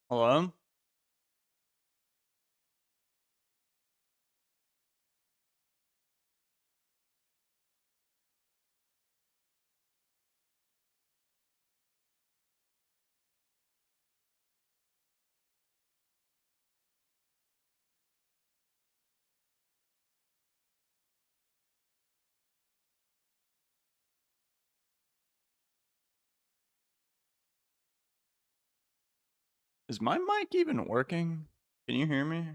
Hello? Is my mic even working? Can you hear me?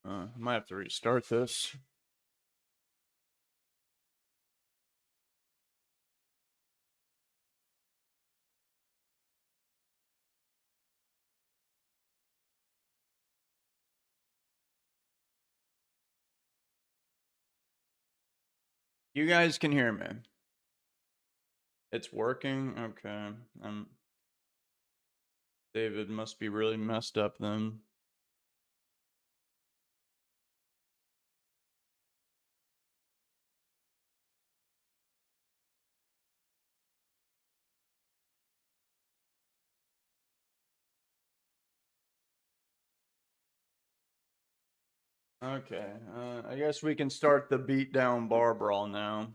I might have to restart this. You guys can hear me. It's working? Okay. David must be really messed up then. Okay. I guess we can start the beatdown bar brawl now.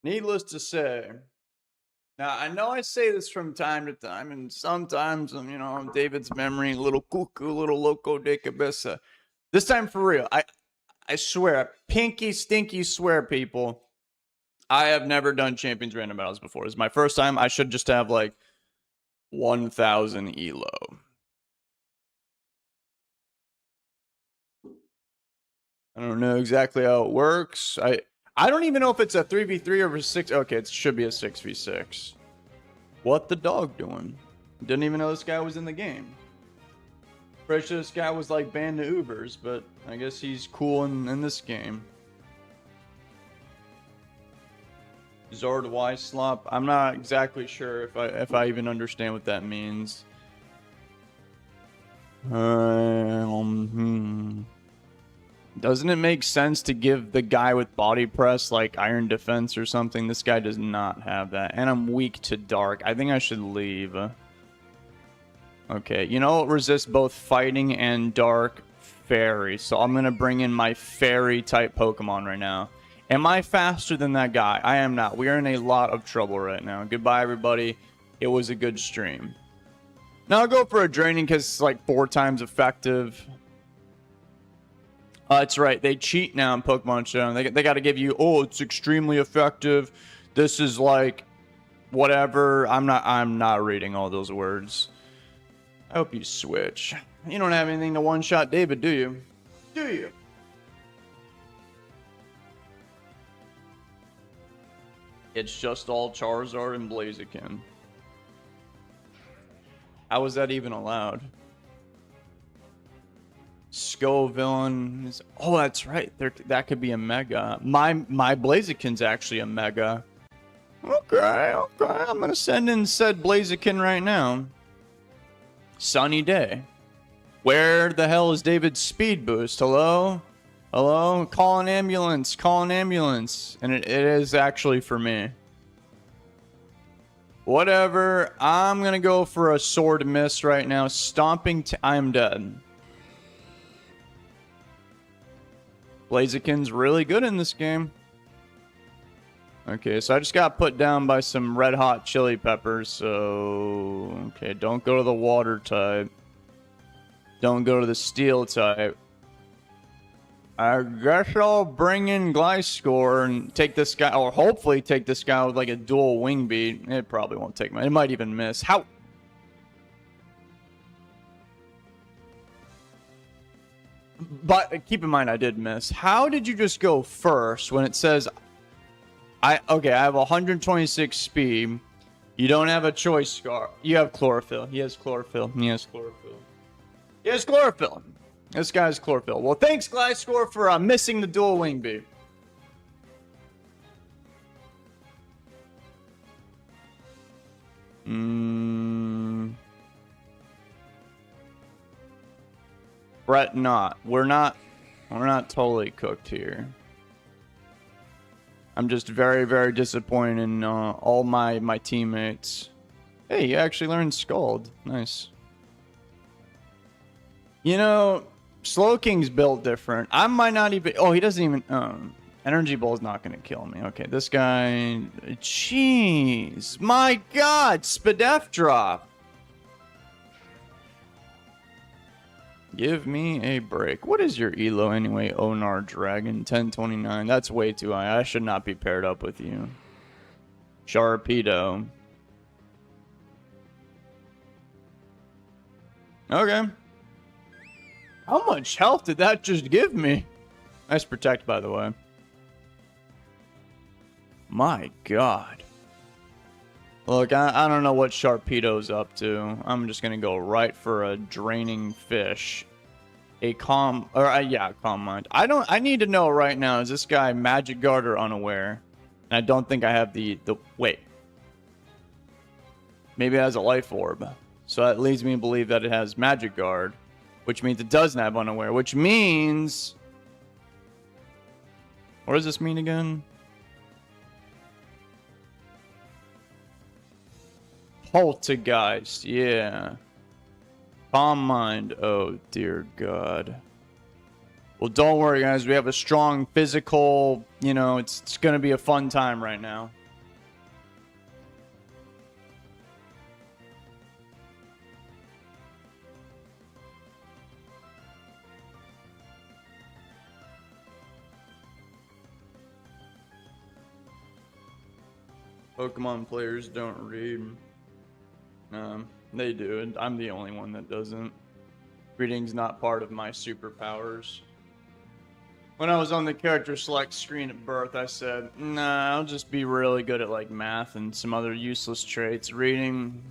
Needless to say, now I know I say this from time to time, and sometimes David's memory a little cuckoo, a little loco de cabeza. This time for real. I swear, pinky stinky swear, people. I have never done Champions Random Battles before. It's my first time. I should just have like 1,000 elo. I don't know exactly how it works. I don't even know if it's a 3v3 or a 6. Okay, it should be a 6v6. What the dog doing? Didn't even know this guy was in the game. Pretty sure this guy was like banned to Ubers, but I guess he's cool in this game. Zord Y slop. I'm not exactly sure if I even understand what that means. Doesn't it make sense to give the guy with body press like iron defense or something? This guy does not have that. And I'm weak to dark. I think I should leave. Okay, you know what resists both fighting and dark? Fairy. So I'm going to bring in my fairy type Pokemon right now. Am I faster than that guy? I am not. We are in a lot of trouble right now. Goodbye, everybody. It was a good stream. Now I'll go for a draining because it's like 4 times effective. That's right. They cheat now in Pokemon Showdown. They got to give you, oh, it's extremely effective. This is like whatever. I'm not reading all those words. I hope you switch. You don't have anything to one-shot David, do you? Do you? It's just all Charizard and Blaziken. How was that even allowed? Scoville is... Oh, that's right. That could be a Mega. My Blaziken's actually a Mega. Okay. I'm going to send in said Blaziken right now. Sunny day. Where the hell is David's speed boost? Hello? Hello? Call an ambulance. Call an ambulance. And it is actually for me. Whatever. I'm going to go for a sword miss right now. Stomping. I'm dead. Blaziken's really good in this game. Okay, so I just got put down by some red hot chili peppers. So, okay, don't go to the water type. Don't go to the steel type. I guess I'll bring in Gliscor and take this guy, or hopefully take this guy with like a dual wing beat. It probably won't take it might even miss. How? But keep in mind, I did miss. How did you just go first when it says I have 126 speed. You don't have a choice scar. You have chlorophyll. He has chlorophyll. He has chlorophyll. He has chlorophyll. This guy's chlorophyll. Well, thanks, Gliscor, for missing the dual wing beat. Brett, not. We're not totally cooked here. I'm just very, very disappointed in all my teammates. Hey, you actually learned Scald. Nice. You know, Slowking's built different. I might not even... Oh, he doesn't even... Energy Ball's not going to kill me. Okay, this guy... Jeez. My God. Spadef drop. Give me a break. What is your elo anyway? Onar Dragon 1029. That's way too high. I should not be paired up with you. Sharpedo. Okay. How much health did that just give me? Nice protect, by the way. My God. Look, I don't know what Sharpedo's up to. I'm just going to go right for a Draining Fish. A calm... yeah, Calm Mind. I need to know right now, is this guy Magic Guard or Unaware? And I don't think I have the... Wait. Maybe it has a Life Orb. So that leads me to believe that it has Magic Guard. Which means it doesn't have Unaware. Which means... What does this mean again? Poltergeist, yeah. Calm Mind, oh dear God. Well, don't worry, guys. We have a strong physical, you know, it's going to be a fun time right now. Pokemon players don't read. They do, and I'm the only one that doesn't. Reading's not part of my superpowers. When I was on the character select screen at birth, I said, nah, I'll just be really good at like math and some other useless traits. Reading,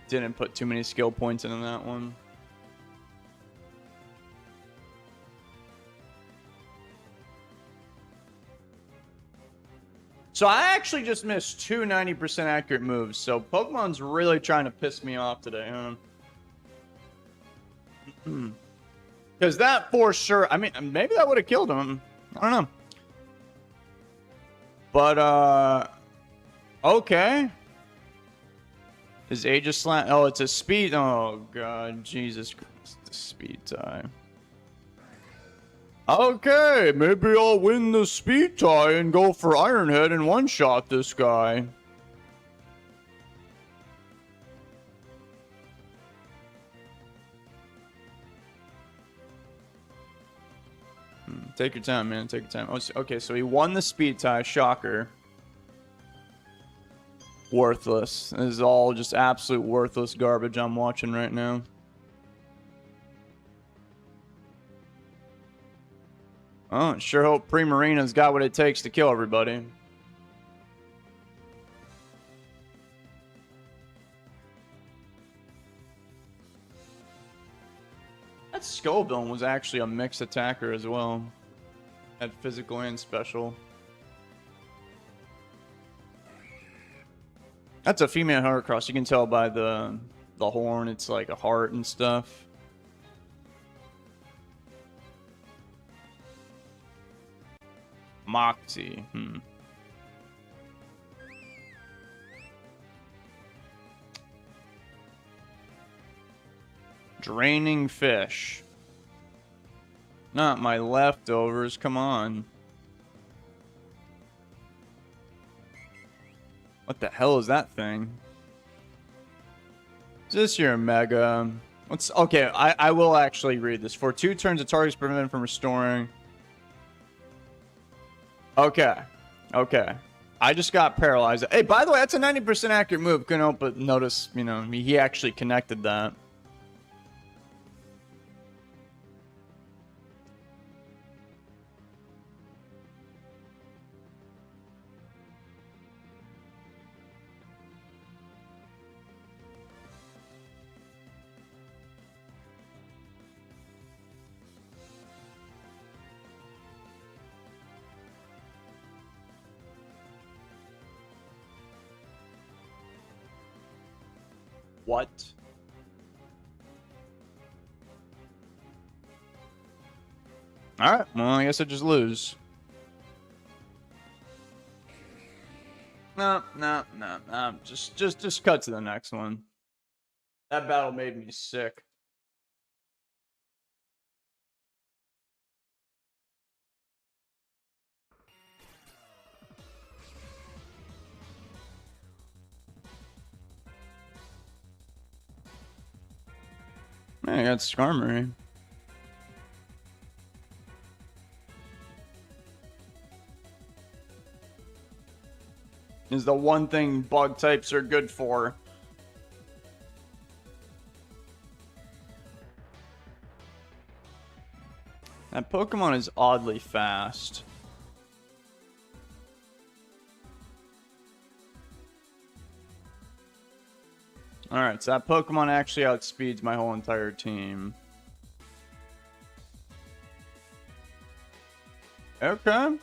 didn't put too many skill points into that one. So I actually just missed two 90% accurate moves. So Pokemon's really trying to piss me off today, huh? Because that for sure... I mean, maybe that would have killed him. I don't know. But, okay. Is Aegis Slant... Oh, it's a speed... Oh, God. Jesus Christ. The speed tie. Okay, maybe I'll win the speed tie and go for Iron Head and one-shot this guy. Take your time, man. Take your time. Oh, okay, so he won the speed tie. Shocker. Worthless. This is all just absolute worthless garbage I'm watching right now. Oh, sure hope Primarina's got what it takes to kill everybody. That Skullbone was actually a mixed attacker as well. Had physical and special. That's a female Heracross. You can tell by the horn. It's like a heart and stuff. Moxie. Draining Fish. Not my leftovers. Come on. What the hell is that thing? Is this your Mega? What's okay? I will actually read this. For 2 turns, the target is prevented from restoring. Okay. Okay. I just got paralyzed. Hey, by the way, that's a 90% accurate move. Couldn't help but notice, you know, he actually connected that. What? Alright, well, I guess I just lose. No, no, no, no. Just cut to the next one. That battle made me sick. Man, I got Skarmory. Is the one thing bug types are good for. That Pokemon is oddly fast. Alright, so that Pokemon actually outspeeds my whole entire team. Okay.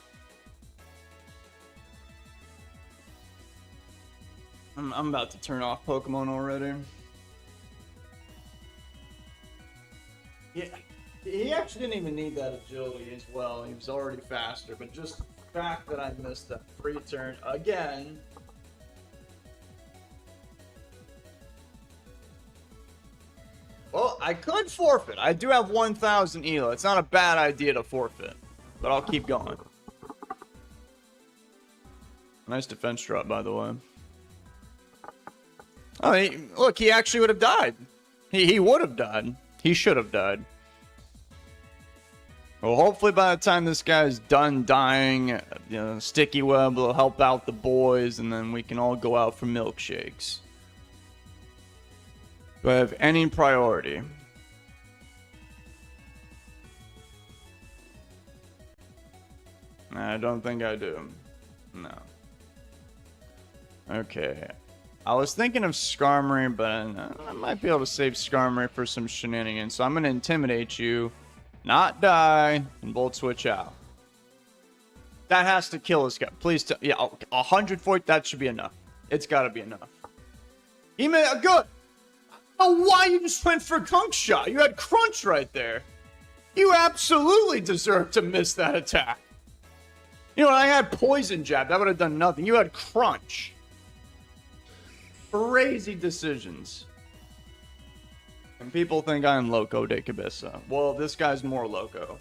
I'm about to turn off Pokemon already. Yeah, he actually didn't even need that agility as well. He was already faster, but just the fact that I missed that free turn again. Well, I could forfeit. I do have 1,000 ELO. It's not a bad idea to forfeit, but I'll keep going. Nice defense drop, by the way. Oh, look, he actually would have died. He would have died. He should have died. Well, hopefully by the time this guy's done dying, you know, Sticky Web will help out the boys, and then we can all go out for milkshakes. Do I have any priority? I don't think I do. No. Okay. I was thinking of Skarmory, but I might be able to save Skarmory for some shenanigans. So I'm going to intimidate you, not die, and Volt Switch out. That has to kill this guy. Please, yeah, 140, that should be enough. It's got to be enough. He made a good. Oh, why you just went for Gunk Shot? You had Crunch right there. You absolutely deserve to miss that attack. You know, I had Poison Jab. That would have done nothing. You had Crunch. Crazy decisions. And people think I'm Loco de Cabeza. Well, this guy's more Loco.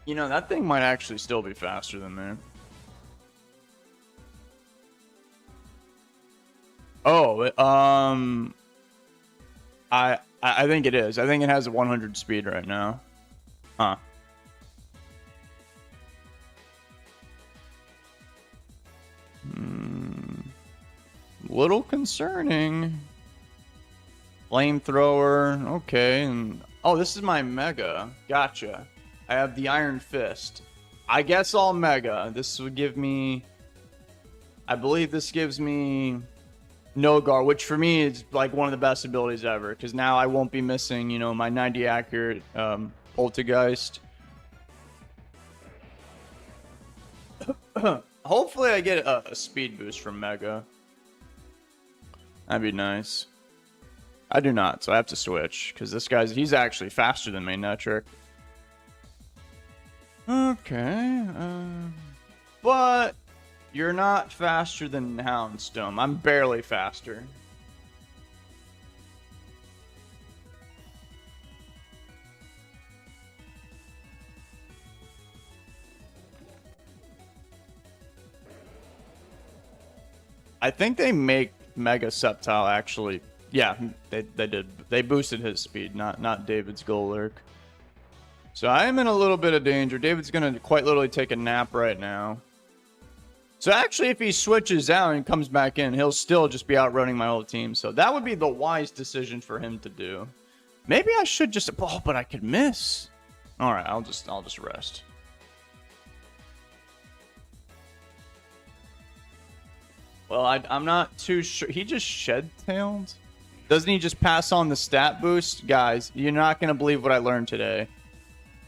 You know, that thing might actually still be faster than me. Oh, I think it is. I think it has a 100 speed right now. Huh. Little concerning. Flamethrower. Okay. And oh, this is my Mega. Gotcha. I have the Iron Fist. I guess I'll Mega. This would give me... I believe this gives me... Nogar, which for me is like one of the best abilities ever, because now I won't be missing, you know, my 90 accurate Poltergeist. Hopefully I get a speed boost from Mega. That'd be nice. I do not, so I have to switch, because this he's actually faster than me, Netric. Okay, but you're not faster than Houndstone. I'm barely faster. I think they make Mega Sceptile actually. Yeah, they did. They boosted his speed, not David's Golurk. So I am in a little bit of danger. David's gonna quite literally take a nap right now. So actually, if he switches out and comes back in, he'll still just be outrunning my whole team. So that would be the wise decision for him to do. Maybe I should just... Oh, but I could miss. All right, I'll just rest. Well, I'm not too sure. He just shed-tailed? Doesn't he just pass on the stat boost? Guys, you're not going to believe what I learned today.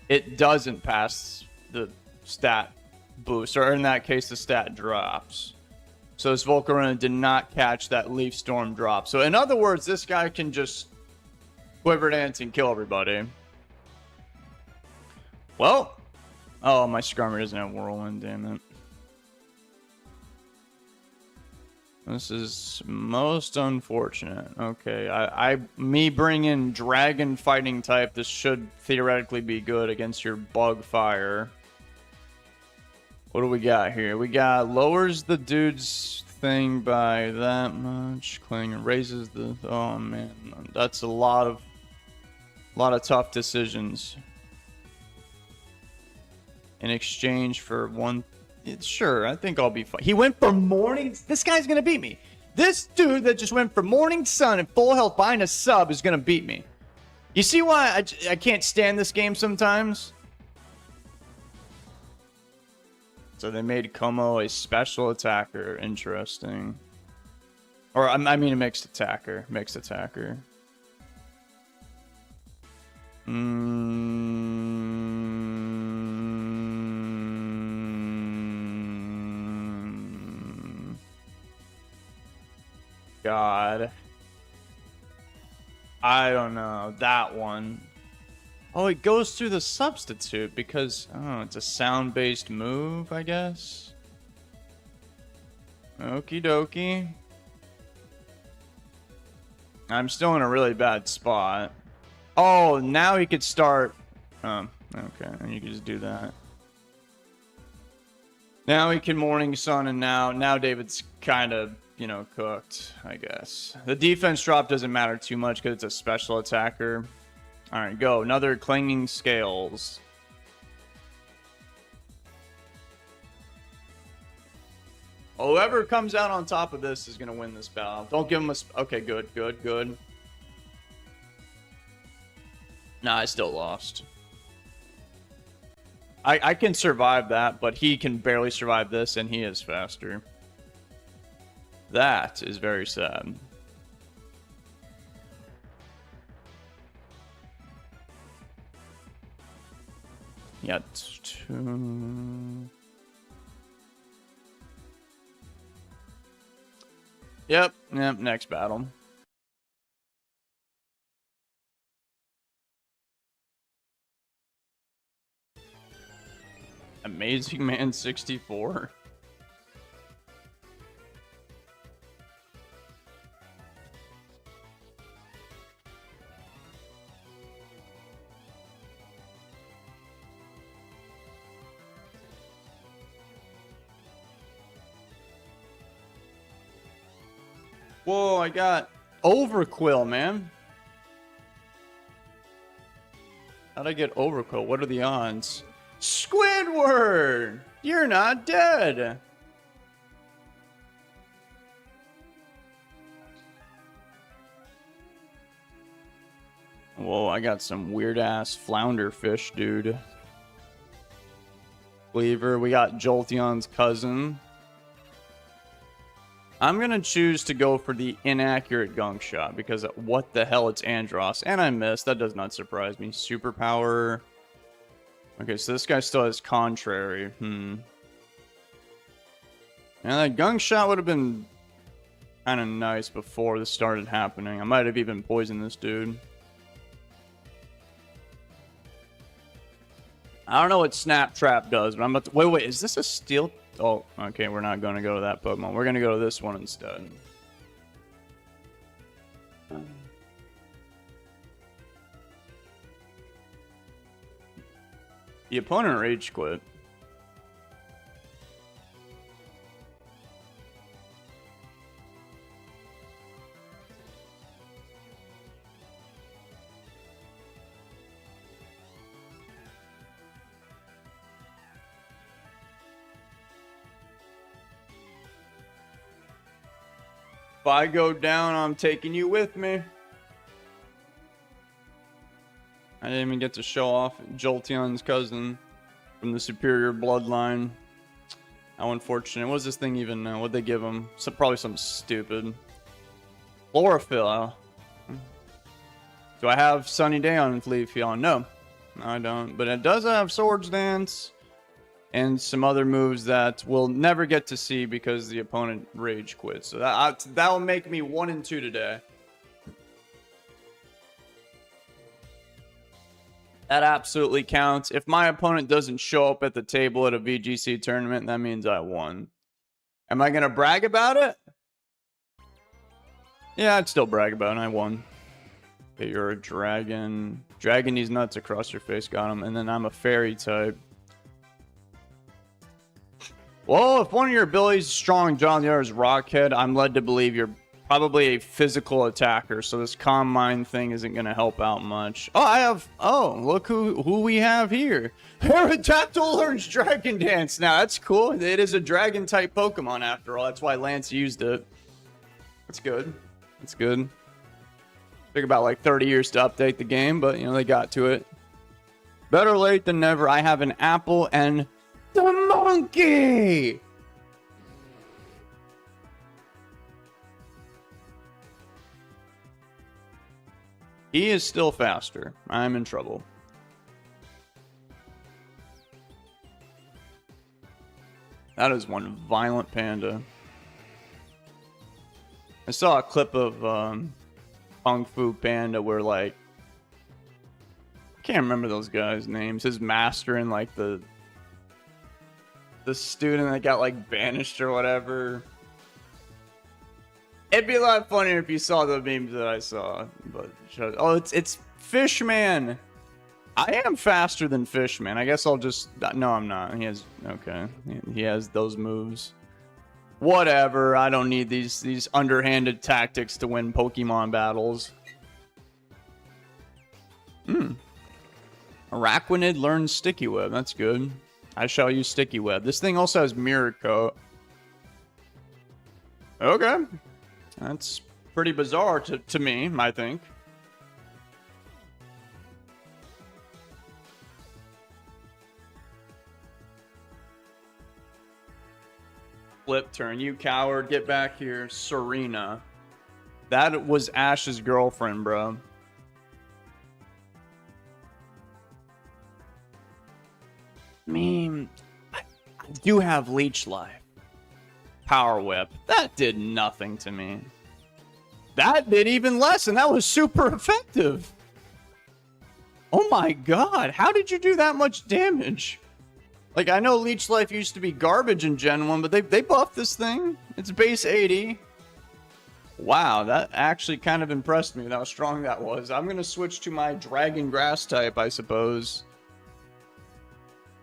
It doesn't pass the stat boost, or in that case, the stat drops. So this Volcarona did not catch that Leaf Storm drop. So in other words, this guy can just Quiver Dance and kill everybody. Well, oh, my Skarmory doesn't have Whirlwind, damn it. This is most unfortunate. Okay, me bringing Dragon Fighting type, this should theoretically be good against your Bug Fire. What do we got here? We got lowers the dude's thing by that much. Cling raises the. Oh man, that's a lot of tough decisions. In exchange for one. Sure, I think I'll be fine. He went for Morning. This guy's gonna beat me. This dude that just went for Morning Sun and full health behind a sub is gonna beat me. You see why I can't stand this game sometimes? So they made Como a special attacker. Interesting. Or, I mean a mixed attacker. Mixed attacker. God. I don't know. That one. Oh, it goes through the substitute because, oh, it's a sound-based move, I guess. Okie dokie. I'm still in a really bad spot. Oh, now he could start. Okay, and you can just do that. Now he can Morning Sun, and now David's kind of, you know, cooked, I guess. The defense drop doesn't matter too much because it's a special attacker. All right, go. Another Clinging Scales. Whoever comes out on top of this is going to win this battle. Don't give him a... Okay, good, good, good. Nah, I still lost. I can survive that, but he can barely survive this, and he is faster. That is very sad. Yeah, two... Yep, next battle. Amazing Man 64. Whoa, I got Overquill, man. How'd I get Overquill? What are the odds? Squidward! You're not dead! Whoa, I got some weird-ass flounder fish, dude. Cleaver, we got Jolteon's cousin. I'm going to choose to go for the inaccurate gunk shot because what the hell, it's Andros. And I missed. That does not surprise me. Superpower. Okay, so this guy still has Contrary. And that gunk shot would have been kind of nice before this started happening. I might have even poisoned this dude. I don't know what Snap Trap does, but I'm about to... Wait, is this a steel... Oh, okay, we're not going to go to that Pokemon. We're going to go to this one instead. The opponent rage quit. If I go down, I'm taking you with me. I didn't even get to show off Jolteon's cousin from the superior bloodline. How unfortunate. What was this thing even now? What'd they give him? Probably something stupid. Chlorophyll. Do I have Sunny Day on Leafeon? No. No, I don't. But it does have Swords Dance. and some other moves that we'll never get to see because the opponent rage quits. So that will make me 1-2 today. That absolutely counts. If my opponent doesn't show up at the table at a VGC tournament, that means I won. Am I going to brag about it? Yeah, I'd still brag about it. I won. Okay, you're a dragon. Dragon these nuts across your face. Got him. And then I'm a fairy type. Well, if one of your abilities is strong, John, the other is Rockhead, I'm led to believe you're probably a physical attacker, so this Calm Mind thing isn't going to help out much. Oh, look who we have here. Aerodactyl learns Dragon Dance. Now, that's cool. It is a Dragon-type Pokemon, after all. That's why Lance used it. That's good. That's good. Took about like 30 years to update the game, but, you know, they got to it. Better late than never. I have an apple and the monkey! He is still faster. I'm in trouble. That is one violent panda. I saw a clip of Kung Fu Panda where, like, I can't remember those guys' names. His master and, like, the student that got, like, banished or whatever. It'd be a lot funnier if you saw the memes that I saw. But oh, it's Fishman. I am faster than Fishman. I guess I'll just... No, I'm not. He has... Okay. He has those moves. Whatever. I don't need these underhanded tactics to win Pokemon battles. Araquanid learns Sticky Web. That's good. I shall use Sticky Web. This thing also has Mirror Coat. Okay. That's pretty bizarre to me, I think. Flip turn. You coward. Get back here. Serena. That was Ash's girlfriend, bro. I mean, I do have Leech Life. Power Whip. That did nothing to me. That did even less, and that was super effective. Oh my god. How did you do that much damage? Like, I know Leech Life used to be garbage in Gen 1, but they buffed this thing. It's base 80. Wow, that actually kind of impressed me with how strong that was. I'm going to switch to my Dragon Grass type, I suppose.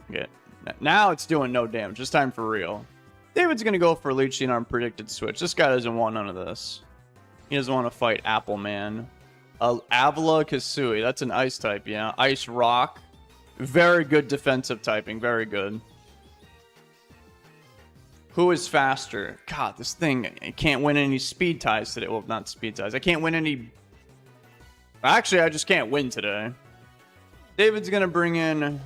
Okay. Now it's doing no damage. This time for real. David's going to go for Leech Seed on predicted switch. This guy doesn't want none of this. He doesn't want to fight Apple Man. Avila Kasui. That's an ice type, yeah. Ice Rock. Very good defensive typing. Very good. Who is faster? God, this thing, I can't win any speed ties today. Well, not speed ties. I can't win any... Actually, I just can't win today. David's going to bring in...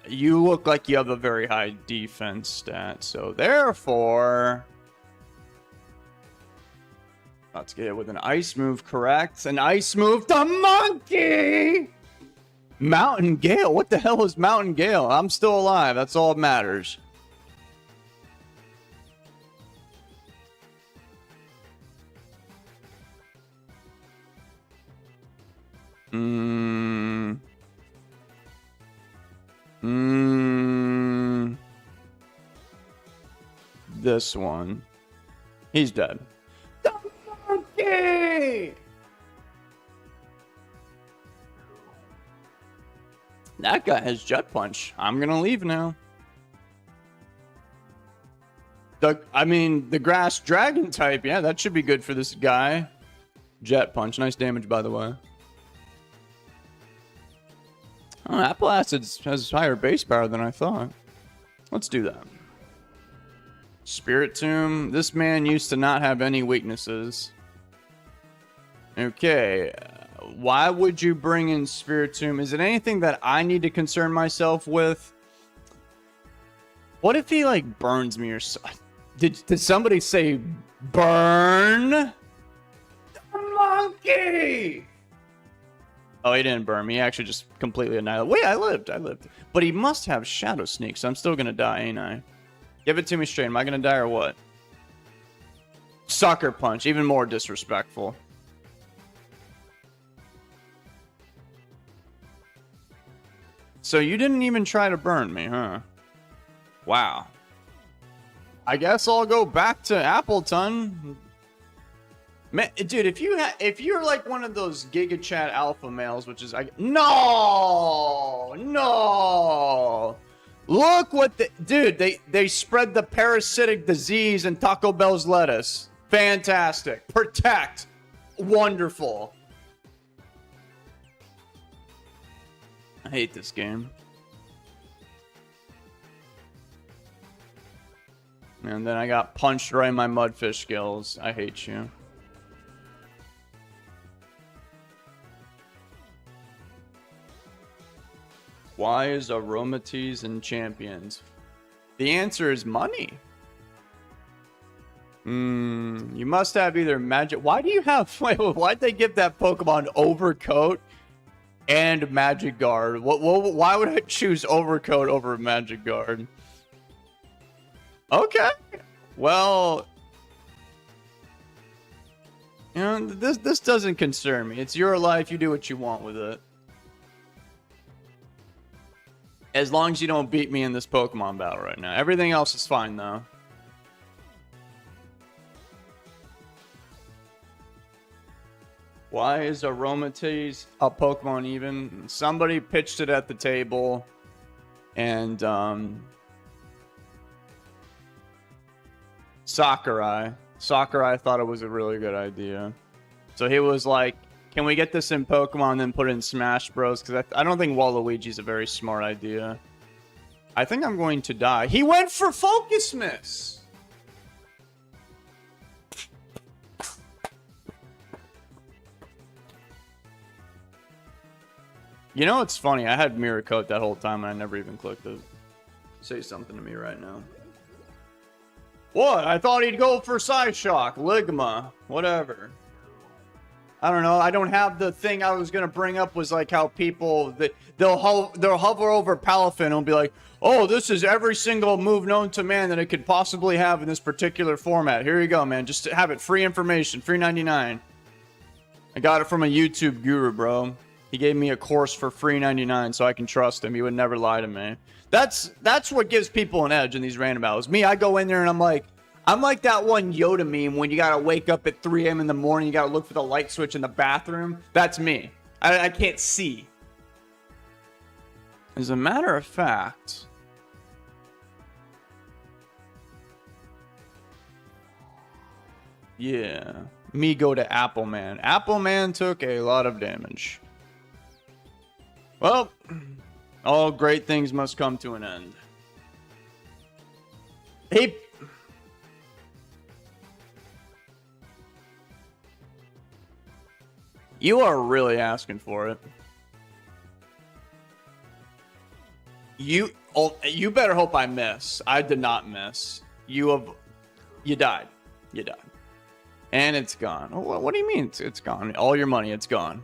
You look like you have a very high defense stat, so therefore... Let's get it with an ice move, correct? An ice move to Monkey! Mountain Gale? What the hell is Mountain Gale? I'm still alive. That's all that matters. This one. He's dead. The monkey! That guy has Jet Punch. I'm gonna leave now. The grass dragon type, yeah, that should be good for this guy. Jet Punch, nice damage, by the way. Oh, Apple Acid has higher base power than I thought. Let's do that. Spirit Tomb. This man used to not have any weaknesses. Okay. Why would you bring in Spirit Tomb? Is it anything that I need to concern myself with? What if he, like, burns me or something? Did somebody say burn? The monkey! Oh, he didn't burn me. He actually just completely annihilated. Wait, I lived. But he must have Shadow Sneak, so I'm still gonna die, ain't I? Give it to me straight. Am I gonna die or what? Sucker Punch, even more disrespectful. So you didn't even try to burn me, huh? Wow. I guess I'll go back to Appleton. Man, dude, if you're like one of those Giga Chat alpha males, which is no. Look what they spread the parasitic disease in Taco Bell's lettuce. Fantastic. Protect. Wonderful. I hate this game. And then I got punched right in my mudfish skills. I hate you. Why is Aromatisse in Champions? The answer is money. You must have either magic. Why do you have? Why'd they give that Pokemon Overcoat and Magic Guard? Why would I choose Overcoat over Magic Guard? Okay. Well, you know, this doesn't concern me. It's your life. You do what you want with it. As long as you don't beat me in this Pokemon battle right now. Everything else is fine, though. Why is Aromatisse a Pokemon even? Somebody pitched it at the table. And, Sakurai thought it was a really good idea. So he was like, can we get this in Pokemon and then put it in Smash Bros? Because I don't think Waluigi's a very smart idea. I think I'm going to die. He went for Focus Miss! You know, it's funny. I had Mirror Coat that whole time and I never even clicked it. Say something to me right now. What? I thought he'd go for Psyshock, Ligma, whatever. I don't know. I don't have the thing I was gonna bring up was like how people they'll hover over Palafin and be like, oh, this is every single move known to man that it could possibly have in this particular format. Here you go, man. Just have it. Free information. Free 99. I got it from a YouTube guru, bro. He gave me a course for free 99, so I can trust him. He would never lie to me. That's what gives people an edge in these random battles. Me, I go in there and I'm like that one Yoda meme when you gotta wake up at 3 a.m. in the morning, you gotta look for the light switch in the bathroom. That's me. I can't see. As a matter of fact, yeah, me go to Appleman. Appleman took a lot of damage. Well, all great things must come to an end. Hey. You are really asking for it. You better hope I miss. I did not miss. You died. You died. And it's gone. What do you mean it's gone? All your money, it's gone.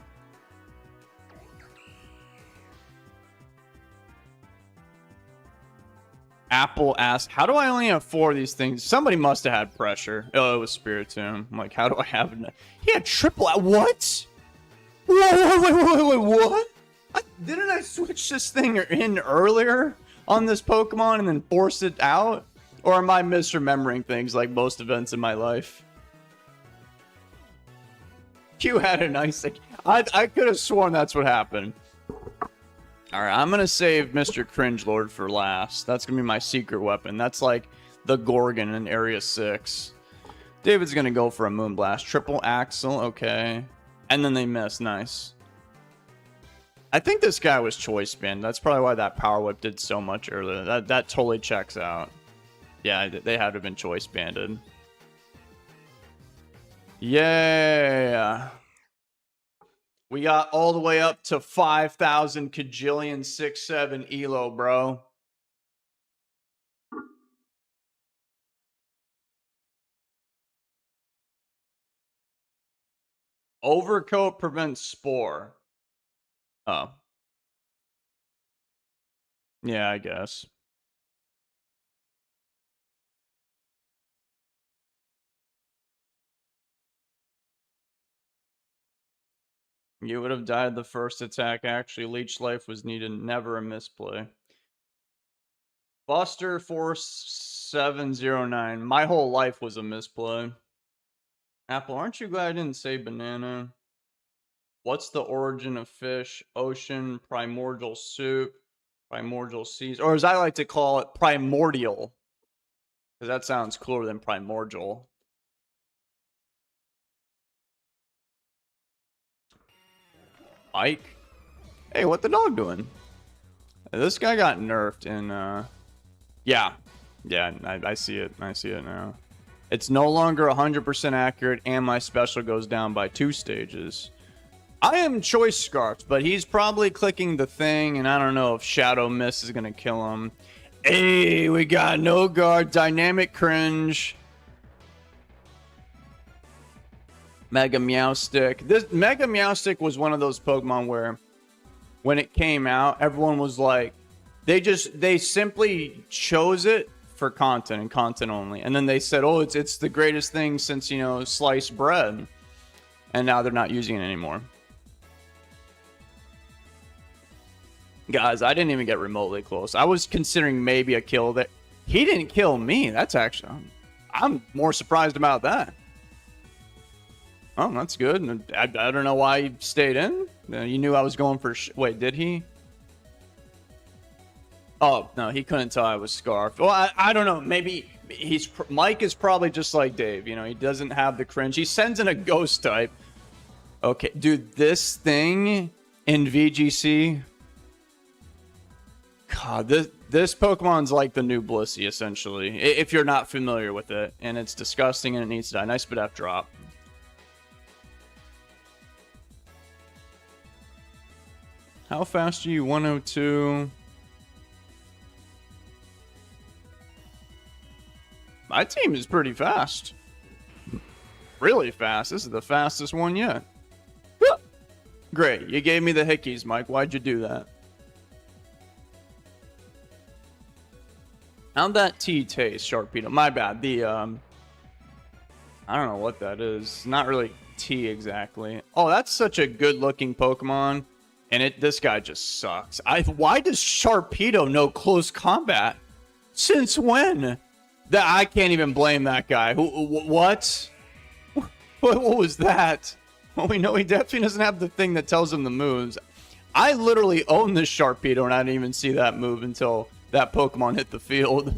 Apple asked, how do I only have 4 of these things? Somebody must have had pressure. Oh, it was Spiritomb. I'm like, how do I have it? He had triple. What? Wait, what? Didn't I switch this thing in earlier on this Pokemon and then force it out? Or am I misremembering things like most events in my life? You had a nice thing. I could have sworn that's what happened. Alright, I'm going to save Mr. Cringelord for last. That's going to be my secret weapon. That's like the Gorgon in Area 6. David's going to go for a Moonblast. Triple Axle, okay. And then they miss. Nice. I think this guy was choice banned. That's probably why that Power Whip did so much earlier. That totally checks out. Yeah, they had to have been choice banded. Yeah. We got all the way up to 5,000 kajillion 67 elo, bro. Overcoat prevents Spore. Oh. Yeah, I guess. You would have died the first attack. Actually, leech life was needed. Never a misplay. Buster Force 709. My whole life was a misplay. Apple, aren't you glad I didn't say banana? What's the origin of fish? Ocean, primordial soup, primordial seas, or as I like to call it, primordial. Because that sounds cooler than primordial. Ike? Hey, what the dog doing? This guy got nerfed in, yeah. Yeah, I see it. I see it now. It's no longer 100% accurate, and my special goes down by 2 stages. I am Choice Scarfed, but he's probably clicking the thing, and I don't know if Shadow Mist is going to kill him. Hey, we got No Guard, Dynamic Cringe. Mega Meowstic. This Mega Meowstic was one of those Pokemon where when it came out, everyone was like, they simply chose it for content and content only. And then they said, oh, it's the greatest thing since, you know, sliced bread. And now they're not using it anymore. Guys, I didn't even get remotely close. I was considering maybe a kill that he didn't kill me. That's actually, I'm more surprised about that. Oh, that's good. I don't know why he stayed in. You knew I was going for... Wait, did he? Oh, no, he couldn't tell I was scarfed. Well, I don't know. Maybe Mike is probably just like Dave. You know, he doesn't have the cringe. He sends in a ghost type. Okay, dude, this thing in VGC... God, this Pokemon's like the new Blissey, essentially. If you're not familiar with it. And it's disgusting and it needs to die. Nice Spadef drop. How fast are you? 102. My team is pretty fast. Really fast. This is the fastest one yet. Great. You gave me the hickeys, Mike. Why'd you do that? How'd that tea taste, Sharpedo? My bad. The, I don't know what that is. Not really tea exactly. Oh, that's such a good-looking Pokemon. And this guy just sucks. Why does Sharpedo know close combat? Since when? I can't even blame that guy. What? What was that? Well, we know he definitely doesn't have the thing that tells him the moves. I literally own this Sharpedo and I didn't even see that move until that Pokemon hit the field.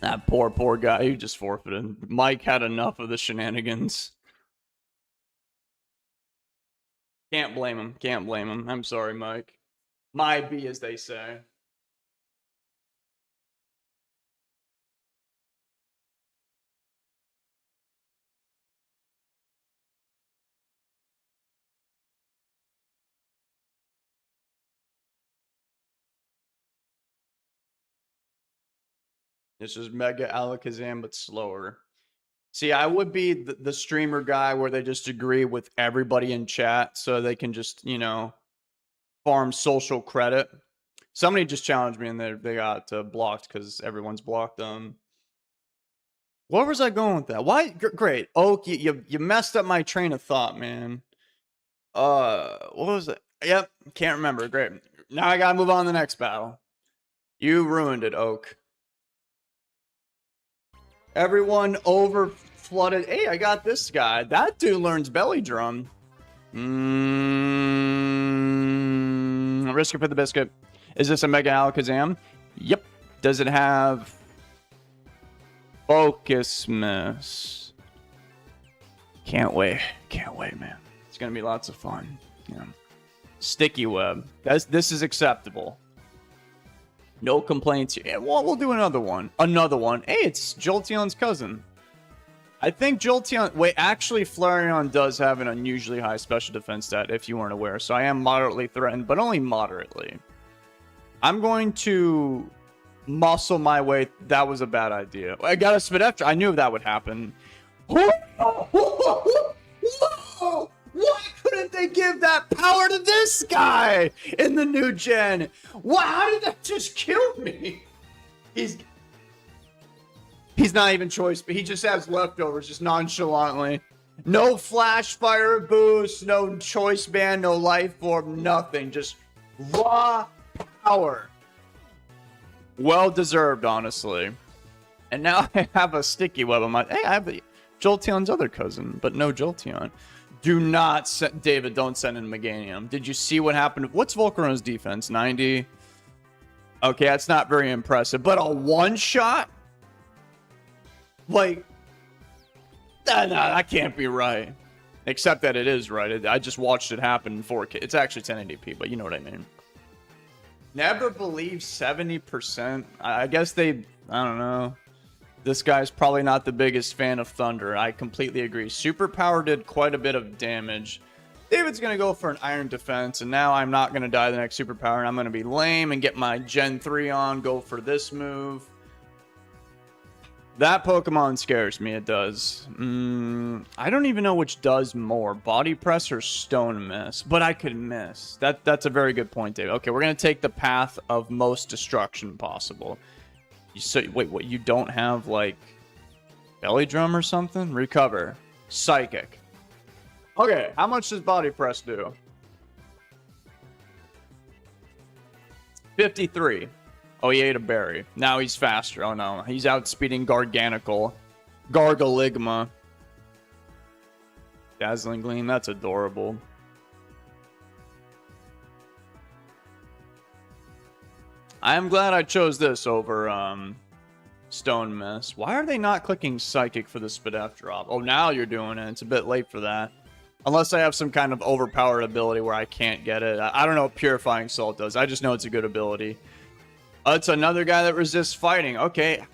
That poor guy. He just forfeited. Mike had enough of the shenanigans. Can't blame him. Can't blame him. I'm sorry, Mike. My B, as they say. This is Mega Alakazam, but slower. See, I would be the streamer guy where they just agree with everybody in chat so they can just, you know, farm social credit. Somebody just challenged me and they got blocked because everyone's blocked them. Where was I going with that? Why? Great. Oak, you messed up my train of thought, man. What was it? Yep, can't remember. Great. Now I gotta move on to the next battle. You ruined it, Oak. Everyone over flooded. Hey, I got this guy. That dude learns belly drum. Risk it for the biscuit. Is this a Mega Alakazam? Yep. Does it have Focus Miss? Can't wait. Can't wait, man. It's gonna be lots of fun. Yeah. Sticky Web. This is acceptable. No complaints. Yeah, well, we'll do another one. Another one. Hey, it's Jolteon's cousin. I think Jolteon... Wait, actually, Flareon does have an unusually high special defense stat, if you weren't aware. So I am moderately threatened, but only moderately. I'm going to muscle my way. That was a bad idea. I got a Spadef. I knew that would happen. Why couldn't they give that power to this guy in the new gen? What? How did that just kill me? He's not even choice, but he just has leftovers, just nonchalantly. No flash fire boost, no choice band, no life orb, nothing. Just raw power. Well deserved, honestly. And now I have a sticky web on my... Hey, I have Jolteon's other cousin, but no Jolteon. Do not send... David, don't send in Meganium. Did you see what happened? What's Volcaron's defense? 90? Okay, that's not very impressive. But a one-shot? Like... Nah, that can't be right. Except that it is right. I just watched it happen in 4K. It's actually 1080p, but you know what I mean. Never believe 70%. I guess they... I don't know. This guy's probably not the biggest fan of Thunder. I completely agree. Superpower did quite a bit of damage. David's going to go for an Iron Defense, and now I'm not going to die the next Superpower, and I'm going to be lame and get my Gen 3 on, go for this move. That Pokemon scares me, it does. I don't even know which does more, Body Press or Stone Miss, but I could miss. That's a very good point, David. Okay, we're going to take the path of most destruction possible. So, wait, what? You don't have, like, Belly Drum or something? Recover. Psychic. Okay, how much does Body Press do? 53. Oh, he ate a berry. Now he's faster. Oh, no. He's outspeeding Gargaligma. Dazzling Gleam. That's adorable. I am glad I chose this over Stone Miss. Why are they not clicking Psychic for the Spadef drop? Oh, now you're doing it. It's a bit late for that. Unless I have some kind of overpowered ability where I can't get it. I don't know what Purifying Salt does. I just know it's a good ability. It's another guy that resists fighting. Okay.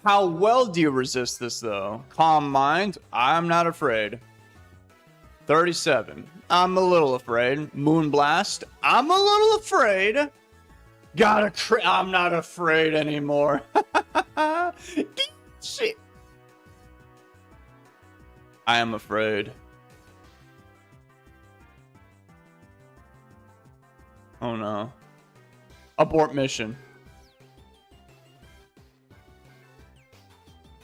How well do you resist this, though? Calm Mind. I'm not afraid. 37. I'm a little afraid. Moonblast. I'm a little afraid. I'm not afraid anymore. Shit. I am afraid. Oh no. Abort mission.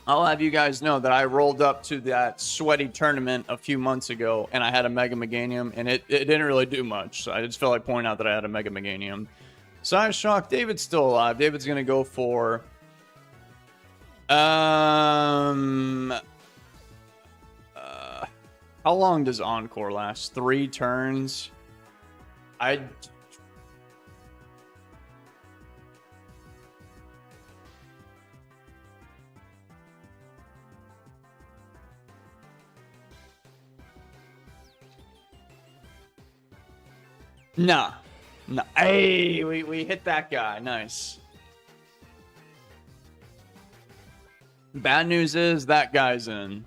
I'll have you guys know that I rolled up to that sweaty tournament a few months ago and I had a Mega Meganium and it didn't really do much. So I just felt like pointing out that I had a Mega Meganium. Size Shock, David's still alive. David's gonna go for how long does Encore last? 3 turns. Nah. No. Hey, we hit that guy. Nice. Bad news is that guy's in.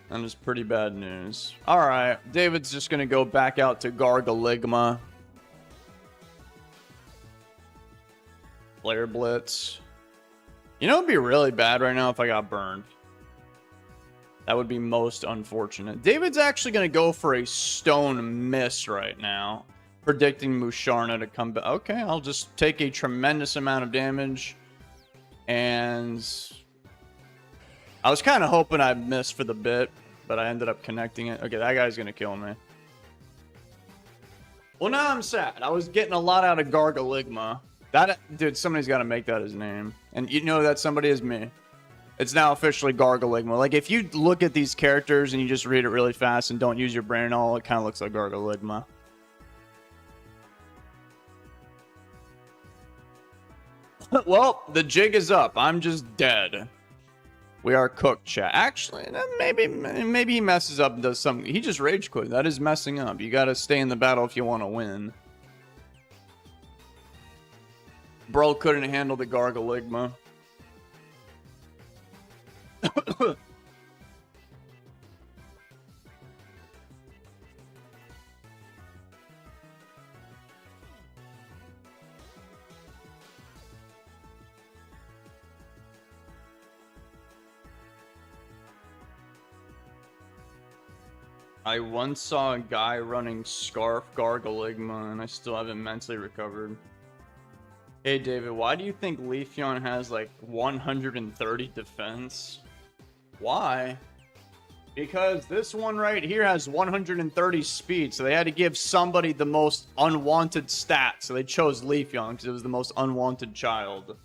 That is pretty bad news. Alright, David's just gonna go back out to Gargaligma. Flare Blitz. You know, it'd be really bad right now if I got burned. That would be most unfortunate. David's actually gonna go for a Stone Miss right now. Predicting Musharna to come back. Okay, I'll just take a tremendous amount of damage. And I was kind of hoping I'd miss for the bit, but I ended up connecting it. Okay, that guy's going to kill me. Well, now I'm sad. I was getting a lot out of Gargaligma. Dude, somebody's got to make that his name. And you know that somebody is me. It's now officially Gargaligma. Like, if you look at these characters and you just read it really fast and don't use your brain at all, it kind of looks like Gargaligma. Well, the jig is up. I'm just dead. We are cooked, chat. Actually, maybe he messes up and does something. He just rage quit. That is messing up. You gotta stay in the battle if you want to win. Bro couldn't handle the Gargaligma. I once saw a guy running Scarf Gargaligma, and I still haven't mentally recovered. Hey, David, why do you think Leafeon has like 130 defense? Why? Because this one right here has 130 speed, so they had to give somebody the most unwanted stat, so they chose Leafeon because it was the most unwanted child.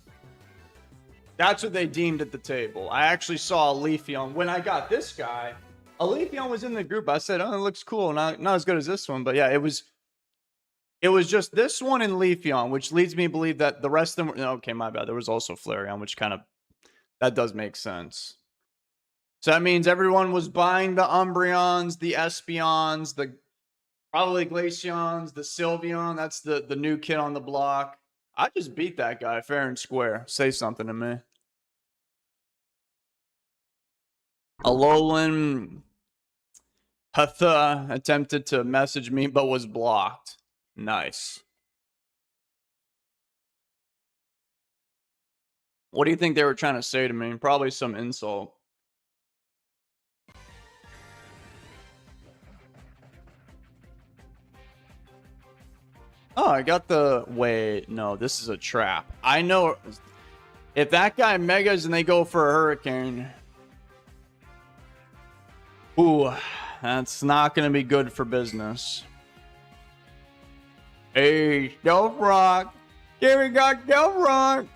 That's what they deemed at the table. I actually saw a Leafeon. When I got this guy, a Leafeon was in the group. I said, oh, it looks cool. Not as good as this one, but yeah, it was just this one and Leafeon, which leads me to believe that the rest of them were, okay, my bad. There was also Flareon, which kind of, that does make sense. So that means everyone was buying the Umbreons, the Espeons, the probably Glaceons, the Sylveon. That's the new kid on the block. I just beat that guy fair and square. Say something to me. Alolan Hatha attempted to message me but was blocked. Nice. What do you think they were trying to say to me? Probably some insult. Oh, I got the... Wait, no, this is a trap. I know... If that guy megas and they go for a Hurricane... Ooh, that's not going to be good for business. Hey, Stealth Rock! Here we got Stealth Rock!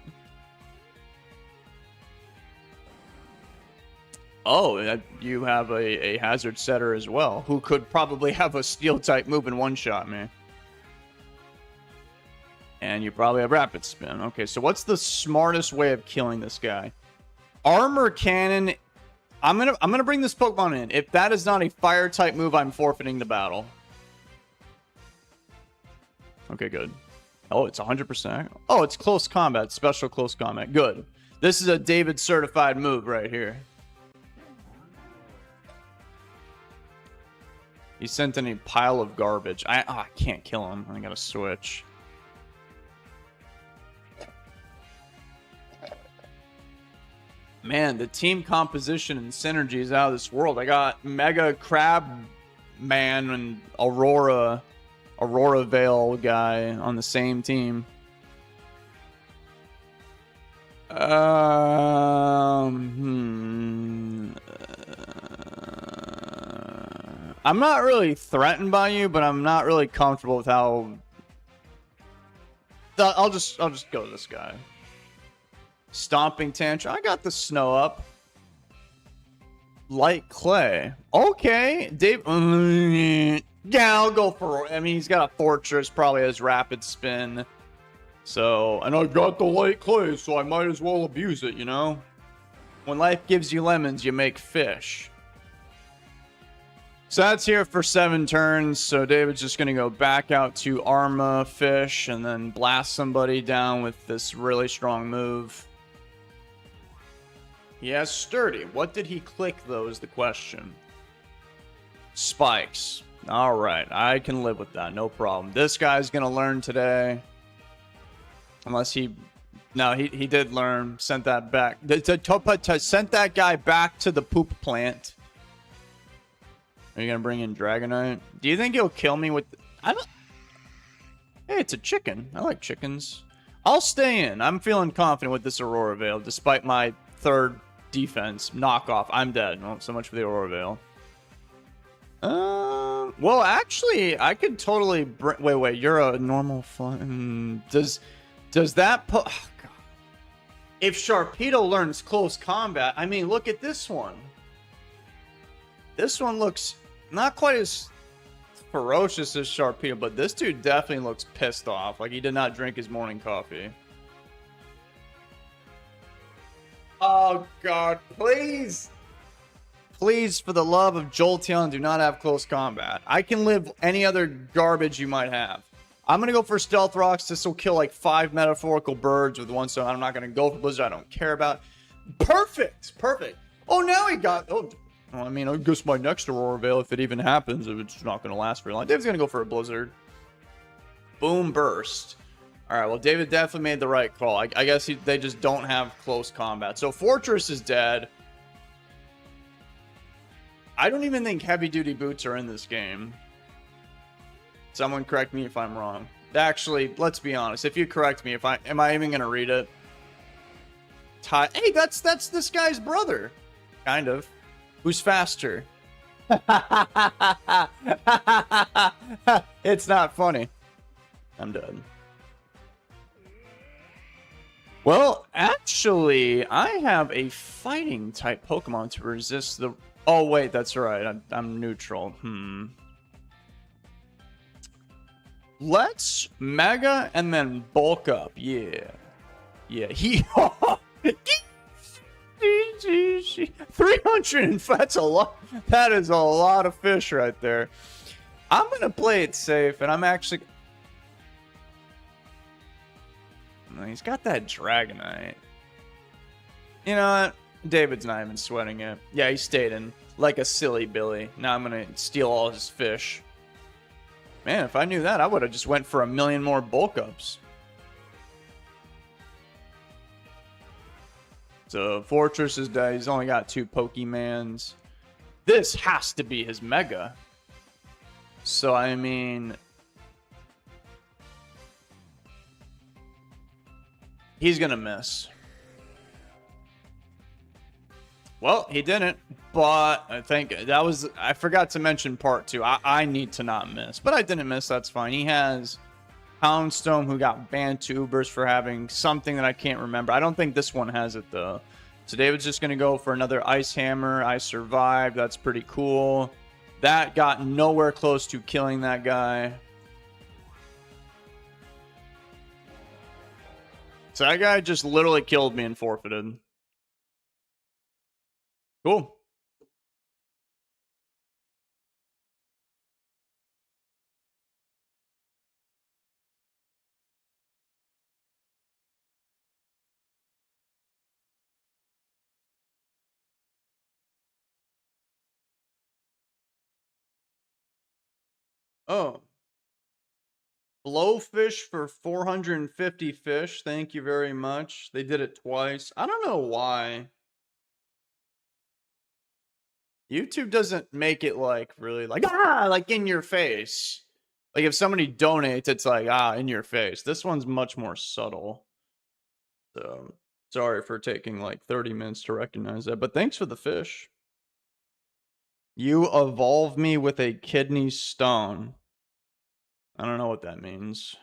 Oh, you have a Hazard Setter as well, who could probably have a Steel-type move and one-shot me. And you probably have Rapid Spin. Okay, so what's the smartest way of killing this guy? Armor Cannon. I'm gonna bring this Pokemon in. If that is not a Fire-type move, I'm forfeiting the battle. Okay, good. Oh, it's 100%. Oh, it's close combat. Special close combat. Good. This is a David certified move right here. He sent in a pile of garbage. I can't kill him. I gotta switch. Man, the team composition and synergy is out of this world. I got Mega Crab Man and Aurora Veil guy on the same team. I'm not really threatened by you, but I'm not really comfortable with how. I'll just go to this guy. Stomping Tantrum. I got the Snow up. Light Clay. Okay, Dave. Yeah, I'll go for. I mean, he's got a Fortress. Probably has Rapid Spin. So, and I got the Light Clay, so I might as well abuse it. You know, when life gives you lemons, you make fish. So that's here for 7 turns. So David's just going to go back out to Arma Fish and then blast somebody down with this really strong move. He has Sturdy. What did he click, though, is the question. Spikes. All right. I can live with that. No problem. This guy's going to learn today. Unless he... No, he did learn. Sent that back. Sent that guy back to the poop plant. Are you going to bring in Dragonite? Do you think he'll kill me with... I don't... Hey, it's a chicken. I like chickens. I'll stay in. I'm feeling confident with this Aurora Veil, despite my 3rd defense. Knockoff. I'm dead. Well, so much for the Aurora Veil. Well, actually, I could totally... Wait. You're a normal fun... Does that... Oh, God. If Sharpedo learns close combat... I mean, look at this one. This one looks... Not quite as ferocious as Sharpedo, but this dude definitely looks pissed off. Like he did not drink his morning coffee. Oh, God. Please. Please, for the love of Jolteon, do not have close combat. I can live any other garbage you might have. I'm going to go for Stealth Rocks. This will kill like 5 metaphorical birds with 1 stone. I'm not going to go for Blizzard. I don't care about. Perfect. Perfect. Oh, now he got... Oh, well, I mean, I guess my next Aurora Veil, if it even happens, if it's not going to last very long. David's going to go for a Blizzard. Boom Burst. All right, well, David definitely made the right call. I guess they just don't have close combat. So Fortress is dead. I don't even think heavy duty boots are in this game. Someone correct me if I'm wrong. Actually, let's be honest. If you correct me, am I even gonna read it? Hey, that's this guy's brother, kind of. Who's faster? It's not funny. I'm done. Well, actually, I have a fighting type Pokemon to resist the... Oh, wait, that's right. I'm neutral. Let's Mega and then bulk up. Yeah. Yeah. 300. That's a lot. That is a lot of fish right there. I'm going to play it safe, and I'm actually... He's got that Dragonite. You know what? David's not even sweating it. Yeah, he stayed in like a silly Billy. Now I'm going to steal all his fish. Man, if I knew that, I would have just went for 1 million more bulk ups. So Fortress is dead. He's only got 2 Pokemans. This has to be his Mega. So, I mean... he's going to miss. Well, he didn't. But I think that was... I forgot to mention part 2. I need to not miss. But I didn't miss. That's fine. He has Houndstone, who got banned to Ubers for having something that I can't remember. I don't think this one has it, though. So David's just going to go for another Ice Hammer. I survived. That's pretty cool. That got nowhere close to killing that guy. So that guy just literally killed me and forfeited. Cool. Oh. Blowfish for 450 fish. Thank you very much. They did it twice. I don't know why. YouTube doesn't make it like really like like in your face. Like if somebody donates, it's like in your face. This one's much more subtle. So sorry for taking like 30 minutes to recognize that, but thanks for the fish. You evolve me with a kidney stone. I don't know what that means.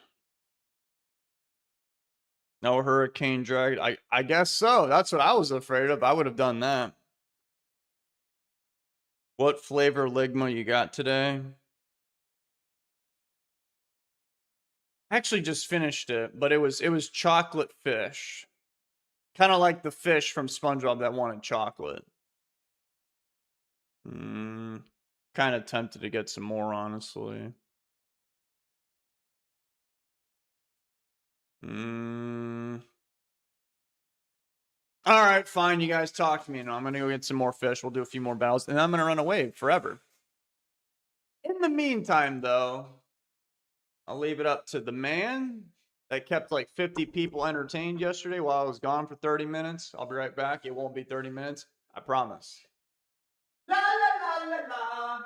No hurricane dragon. I guess so. That's what I was afraid of. I would have done that. What flavor Ligma you got today? I actually just finished it, but it was chocolate fish. Kind of like the fish from SpongeBob that wanted chocolate. Kind of tempted to get some more, honestly. All right, fine. You guys talk to me. I'm going to go get some more fish. We'll do a few more battles, and I'm going to run away forever. In the meantime, though, I'll leave it up to the man that kept like 50 people entertained yesterday while I was gone for 30 minutes. I'll be right back. It won't be 30 minutes. I promise. La, la, la, la, la.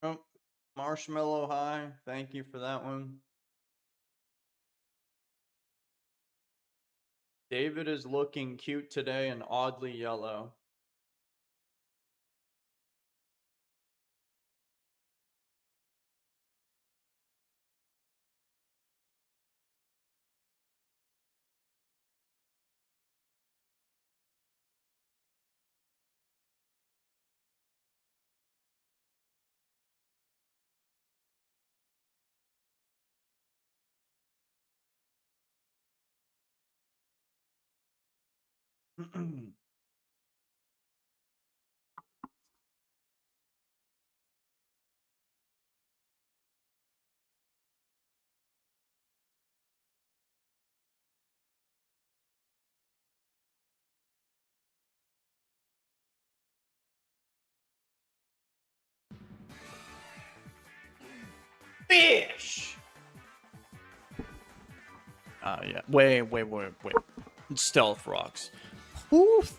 Oh, Marshmallow High. Thank you for that one. David is looking cute today and oddly yellow. Fish! Yeah. Wait. Stealth rocks. Oof.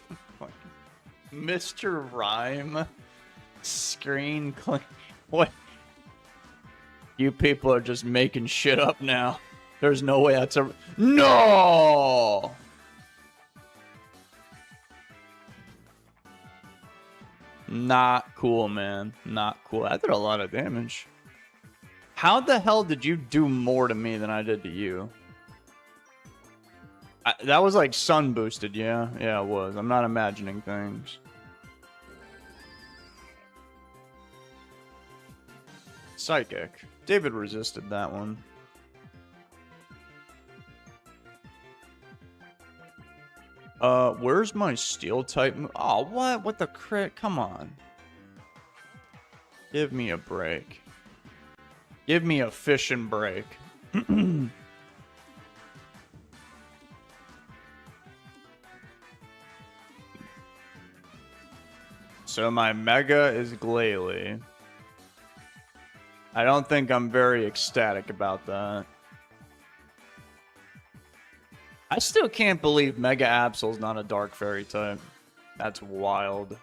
Mr. Rhyme. Screen clean. What? You people are just making shit up now. There's no way that's a... No! Not cool, man. Not cool. I did a lot of damage. How the hell did you do more to me than I did to you? That was like sun boosted, yeah? Yeah, it was. I'm not imagining things. Psychic. David resisted that one. Where's my steel type? Oh, what? What the crit? Come on. Give me a break. Give me a fishing break. So my mega is Glalie. I don't think I'm very ecstatic about that. I still can't believe Mega Absol's not a Dark Fairy type. That's wild.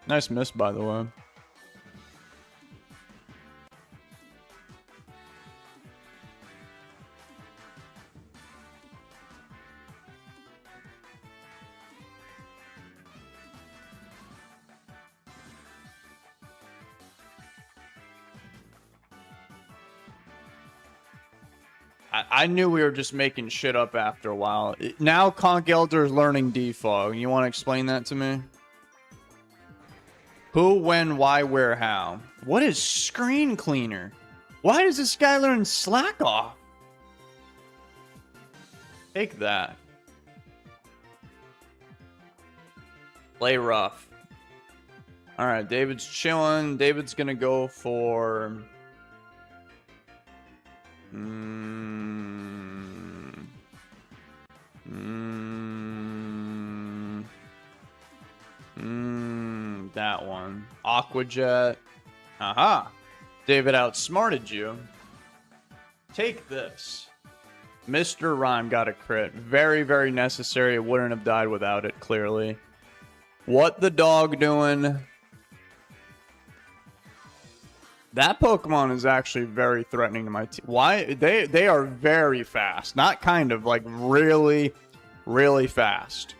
Nice miss, by the way. I knew we were just making shit up after a while. Now Conk Elder is learning defog. You want to explain that to me? Who, when, why, where, how? What is screen cleaner? Why does this guy learn slack off? Take that. Play rough. Alright, David's chilling. David's gonna go for... that one. Aqua Jet. Aha! David outsmarted you. Take this. Mr. Rhyme got a crit. Very, very necessary. It wouldn't have died without it, clearly. What the dog doing? That Pokemon is actually very threatening to my team. Why? They are very fast. Not kind of, like really, really fast.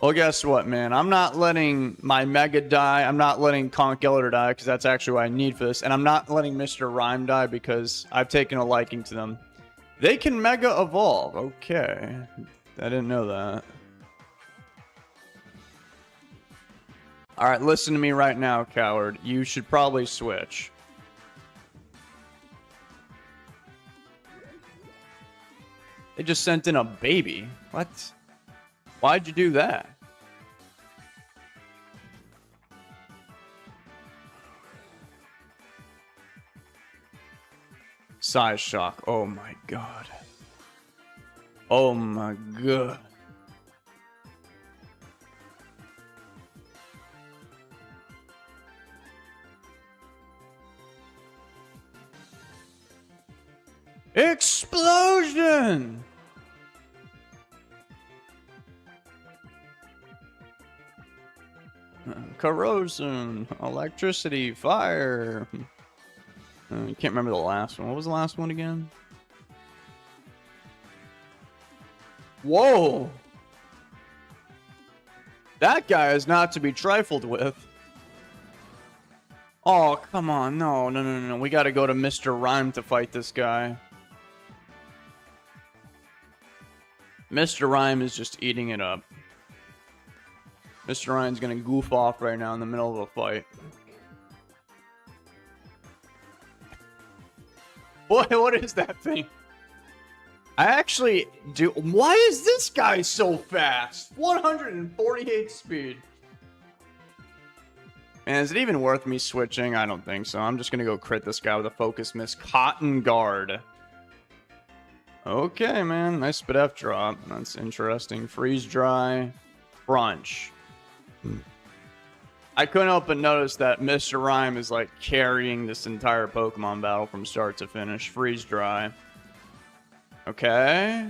Well, guess what, man? I'm not letting my Mega die. I'm not letting Conk Elder die because that's actually what I need for this. And I'm not letting Mr. Rhyme die because I've taken a liking to them. They can Mega Evolve. Okay. I didn't know that. Alright, listen to me right now, coward. You should probably switch. They just sent in a baby. What? Why'd you do that? Size shock. Oh my god. Oh my god. Explosion! Corrosion, electricity, fire. I can't remember the last one. What was the last one again? Whoa! That guy is not to be trifled with. Oh, come on. No, no, no, no. We gotta go to Mr. Rhyme to fight this guy. Mr. Rhyme is just eating it up. Mr. Ryan's gonna goof off right now in the middle of a fight. What is that thing? I actually do. Why is this guy so fast? 148 speed. And is it even worth me switching? I don't think so. I'm just gonna go crit this guy with a focus miss. Cotton Guard. Okay, man. Nice spit F drop. That's interesting. Freeze dry. Crunch. I couldn't help but notice that Mr. Rhyme is like carrying this entire Pokemon battle from start to finish. Freeze dry. Okay.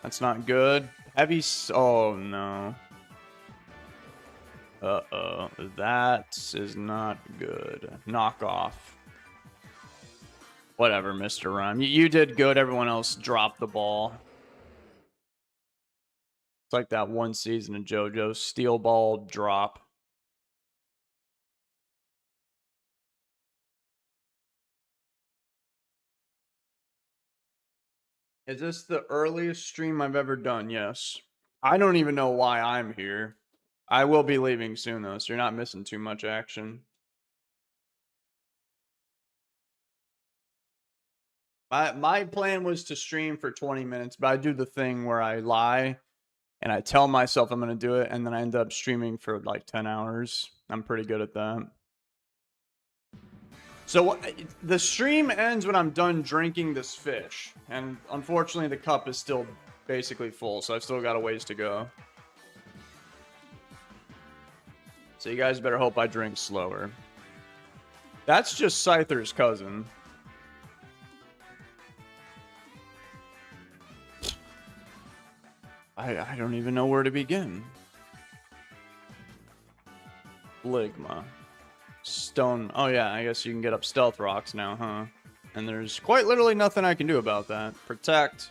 That's not good. Heavy. Oh, no. Uh-oh. That is not good. Knock off. Whatever, Mr. Rhyme. You did good. Everyone else dropped the ball. It's like that one season of JoJo's Steel Ball drop. Is this the earliest stream I've ever done? Yes. I don't even know why I'm here. I will be leaving soon, though, so you're not missing too much action. My plan was to stream for 20 minutes, but I do the thing where I lie, and I tell myself I'm going to do it, and then I end up streaming for like 10 hours. I'm pretty good at that. So the stream ends when I'm done drinking this fish. And unfortunately, the cup is still basically full, so I've still got a ways to go. So you guys better hope I drink slower. That's just Scyther's cousin. I don't even know where to begin. Ligma. Stone. Oh yeah, I guess you can get up stealth rocks now, huh? And there's quite literally nothing I can do about that. Protect.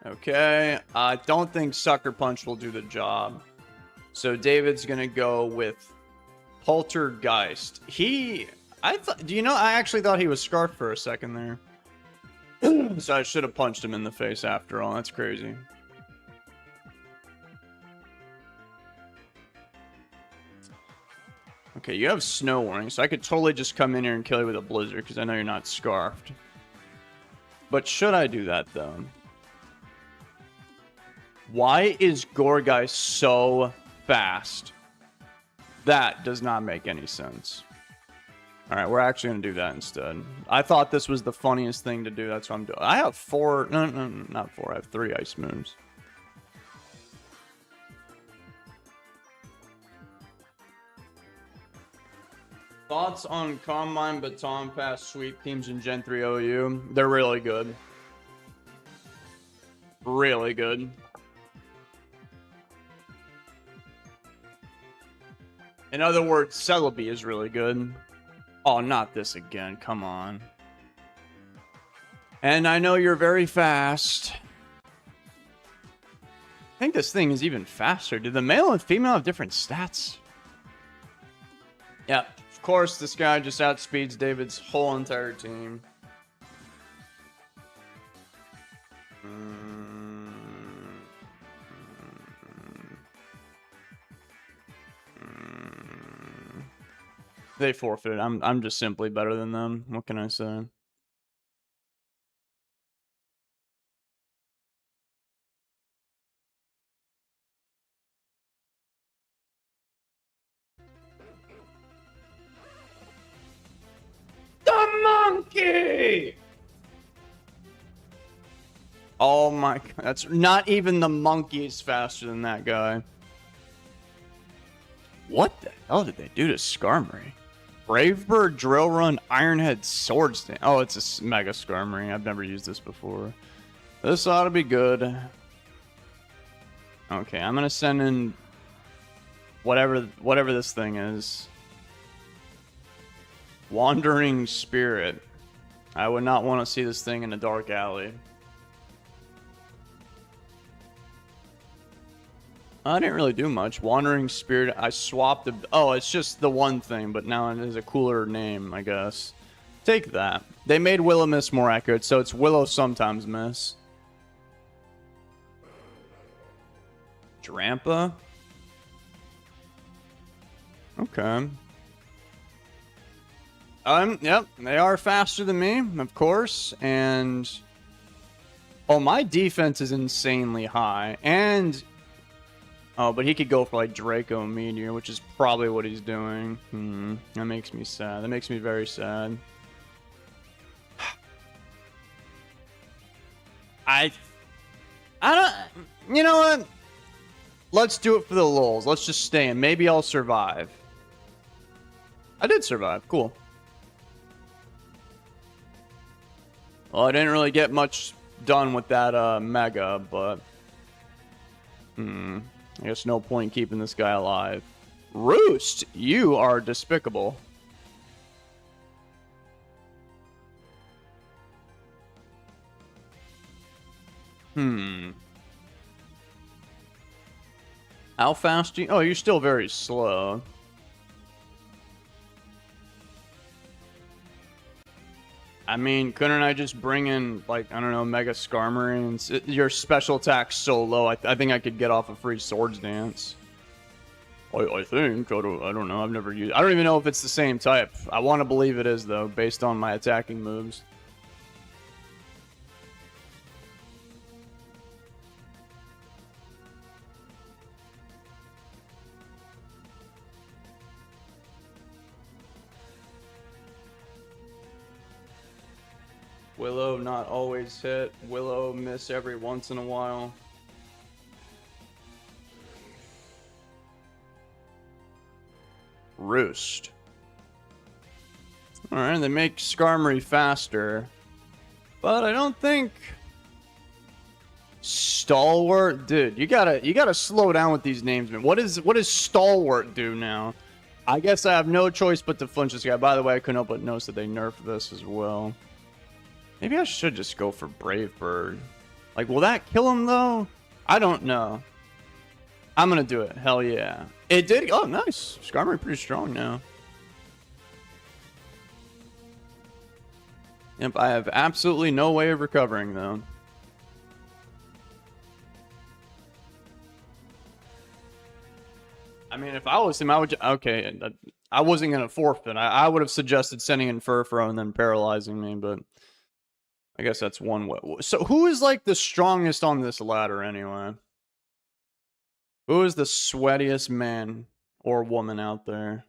Okay. I don't think Sucker Punch will do the job. So David's gonna go with Poltergeist. Do you know, I actually thought he was Scarfed for a second there. So I should have punched him in the face after all. That's crazy. Okay, you have Snow Warning, so I could totally just come in here and kill you with a Blizzard, because I know you're not Scarfed. But should I do that, though? Why is Gourgeist so fast? That does not make any sense. Alright, we're actually going to do that instead. I thought this was the funniest thing to do, that's what I'm doing. I have four, no, not four, I have 3 Ice Moons. Thoughts on Combine Baton Pass sweep teams in Gen 3 OU? They're really good. Really good. In other words, Celebi is really good. Oh, not this again. Come on. And I know you're very fast. I think this thing is even faster. Do the male and female have different stats? Yeah, of course, this guy just outspeeds David's whole entire team. They forfeited. I'm just simply better than them. What can I say? The monkey! Oh my god, that's not even the monkey is faster than that guy. What the hell did they do to Skarmory? Brave Bird, Drill Run, Ironhead, Sword Stand. Oh, it's a Mega Skarmory. I've never used this before. This ought to be good. Okay, I'm gonna send in whatever this thing is. Wandering Spirit. I would not want to see this thing in a dark alley. I didn't really do much. Wandering Spirit, I swapped the... Oh, it's just the one thing, but now it is a cooler name, I guess. Take that. They made Willow Miss more accurate, so it's Willow Sometimes Miss. Drampa? Okay. Yep, they are faster than me, of course, and... Oh, my defense is insanely high, and... Oh, but he could go for, like, Draco Meteor, which is probably what he's doing. That makes me sad. That makes me very sad. I don't... You know what? Let's do it for the lulz. Let's just stay in. Maybe I'll survive. I did survive. Cool. Well, I didn't really get much done with that Mega, but... I guess no point keeping this guy alive. Roost, you are despicable. How fast do you... Oh, you're still very slow. I mean, couldn't I just bring in, like, I don't know, Mega Skarmory? Your special attack's so low, I think I could get off a free Swords Dance. I think. I don't know. I've never used... I don't even know if it's the same type. I want to believe it is, though, based on my attacking moves. Willow not always hit. Willow miss every once in a while. Roost. Alright, they make Skarmory faster. But I don't think... Stalwart? Dude, you gotta slow down with these names, man. What does Stalwart do now? I guess I have no choice but to flinch this guy. By the way, I couldn't help but notice that they nerfed this as well. Maybe I should just go for Brave Bird. Like, will that kill him, though? I don't know. I'm gonna do it. Hell yeah. It did. Oh, nice. Skarmory pretty strong now. Yep, I have absolutely no way of recovering, though. I mean, if I was him, I would... Okay, I wasn't gonna forfeit. I would have suggested sending in Furfro and then paralyzing me, but... I guess that's one way. So who is like the strongest on this ladder anyway? Who is the sweatiest man or woman out there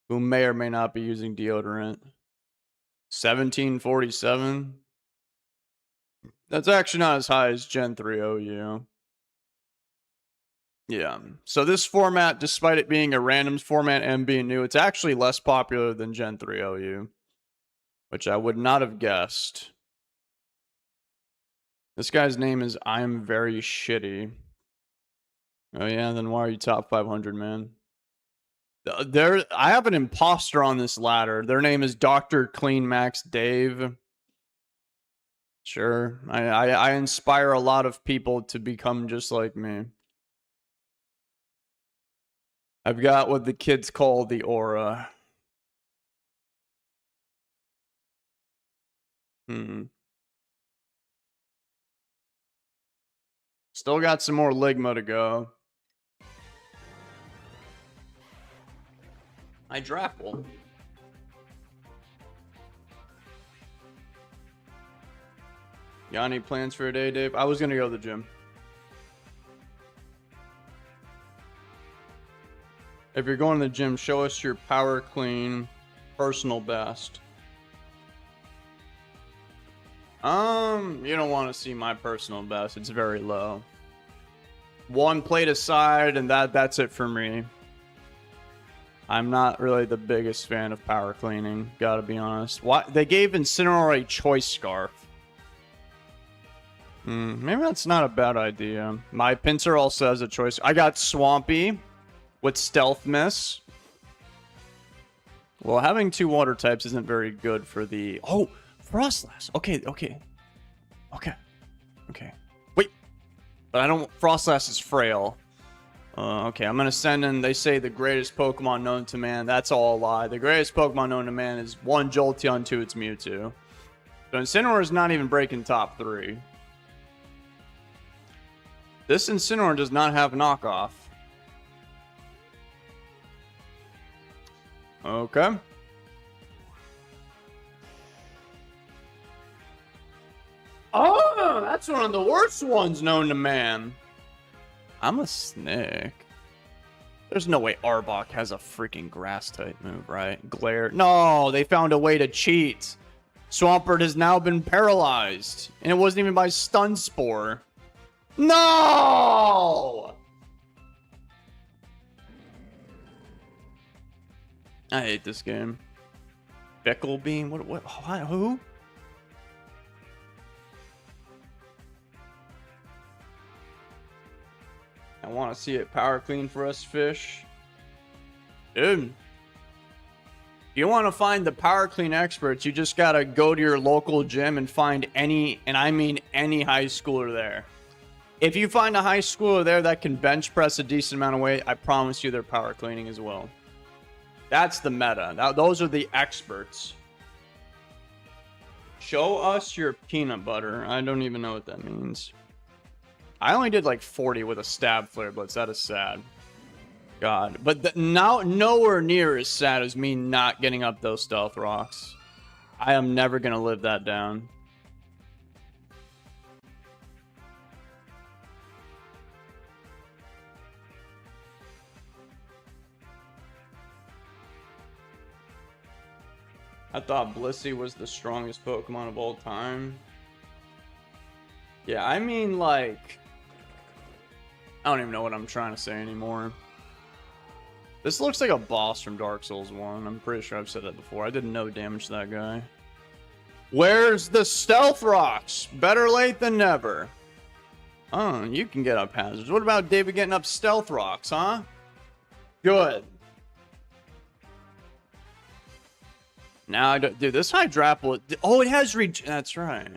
who may or may not be using deodorant? 1747? That's actually not as high as Gen 3 OU. Yeah. So this format, despite it being a randoms format and being new, it's actually less popular than Gen 3 OU, which I would not have guessed. This guy's name is I'm Very Shitty. Oh yeah, then why are you top 500, man? I have an imposter on this ladder. Their name is Dr. Clean Max Dave. Sure, I inspire a lot of people to become just like me. I've got what the kids call the aura. Still got some more Ligma to go. I Drapple. Got any plans for a day, Dave? I was gonna go to the gym. If you're going to the gym, show us your power clean personal best. You don't want to see my personal best. It's very low. One plate aside, and that's it for me. I'm not really the biggest fan of power cleaning, gotta be honest. Why they gave Incineroar a choice scarf? Maybe that's not a bad idea. My Pinsir also has a choice. I got Swampy with Stealth Miss. Well, having 2 water types isn't very good for the... Oh, Frostlass. Okay. Wait. But I don't... Frostlass is frail. Okay, I'm going to send in... They say the greatest Pokemon known to man. That's all a lie. The greatest Pokemon known to man is 1 Jolteon, 2 it's Mewtwo. So Incineroar is not even breaking top 3. This Incineroar does not have knockoff. Okay. Oh, that's one of the worst ones known to man. I'm a Snake. There's no way Arbok has a freaking grass type move, right? Glare. No, they found a way to cheat. Swampert has now been paralyzed. And it wasn't even by Stun Spore. No! I hate this game. Fickle Beam? What? Who? I want to see it power clean for us, fish. Dude. You want to find the power clean experts, you just got to go to your local gym and find any, and I mean any high schooler there. If you find a high schooler there that can bench press a decent amount of weight, I promise you they're power cleaning as well. That's the meta. Now, those are the experts. Show us your peanut butter. I don't even know what that means. I only did like 40 with a stab flare blitz. That is sad. God. But now nowhere near as sad as me not getting up those stealth rocks. I am never going to live that down. I thought Blissey was the strongest Pokemon of all time. Yeah, I mean, like... I don't even know what I'm trying to say anymore. This looks like a boss from Dark Souls 1. I'm pretty sure I've said that before. I did no damage to that guy. Where's the Stealth Rocks? Better late than never. Oh, you can get up hazards. What about David getting up Stealth Rocks, huh? Good. Now, dude, this Hydrapple... Oh, it has That's right.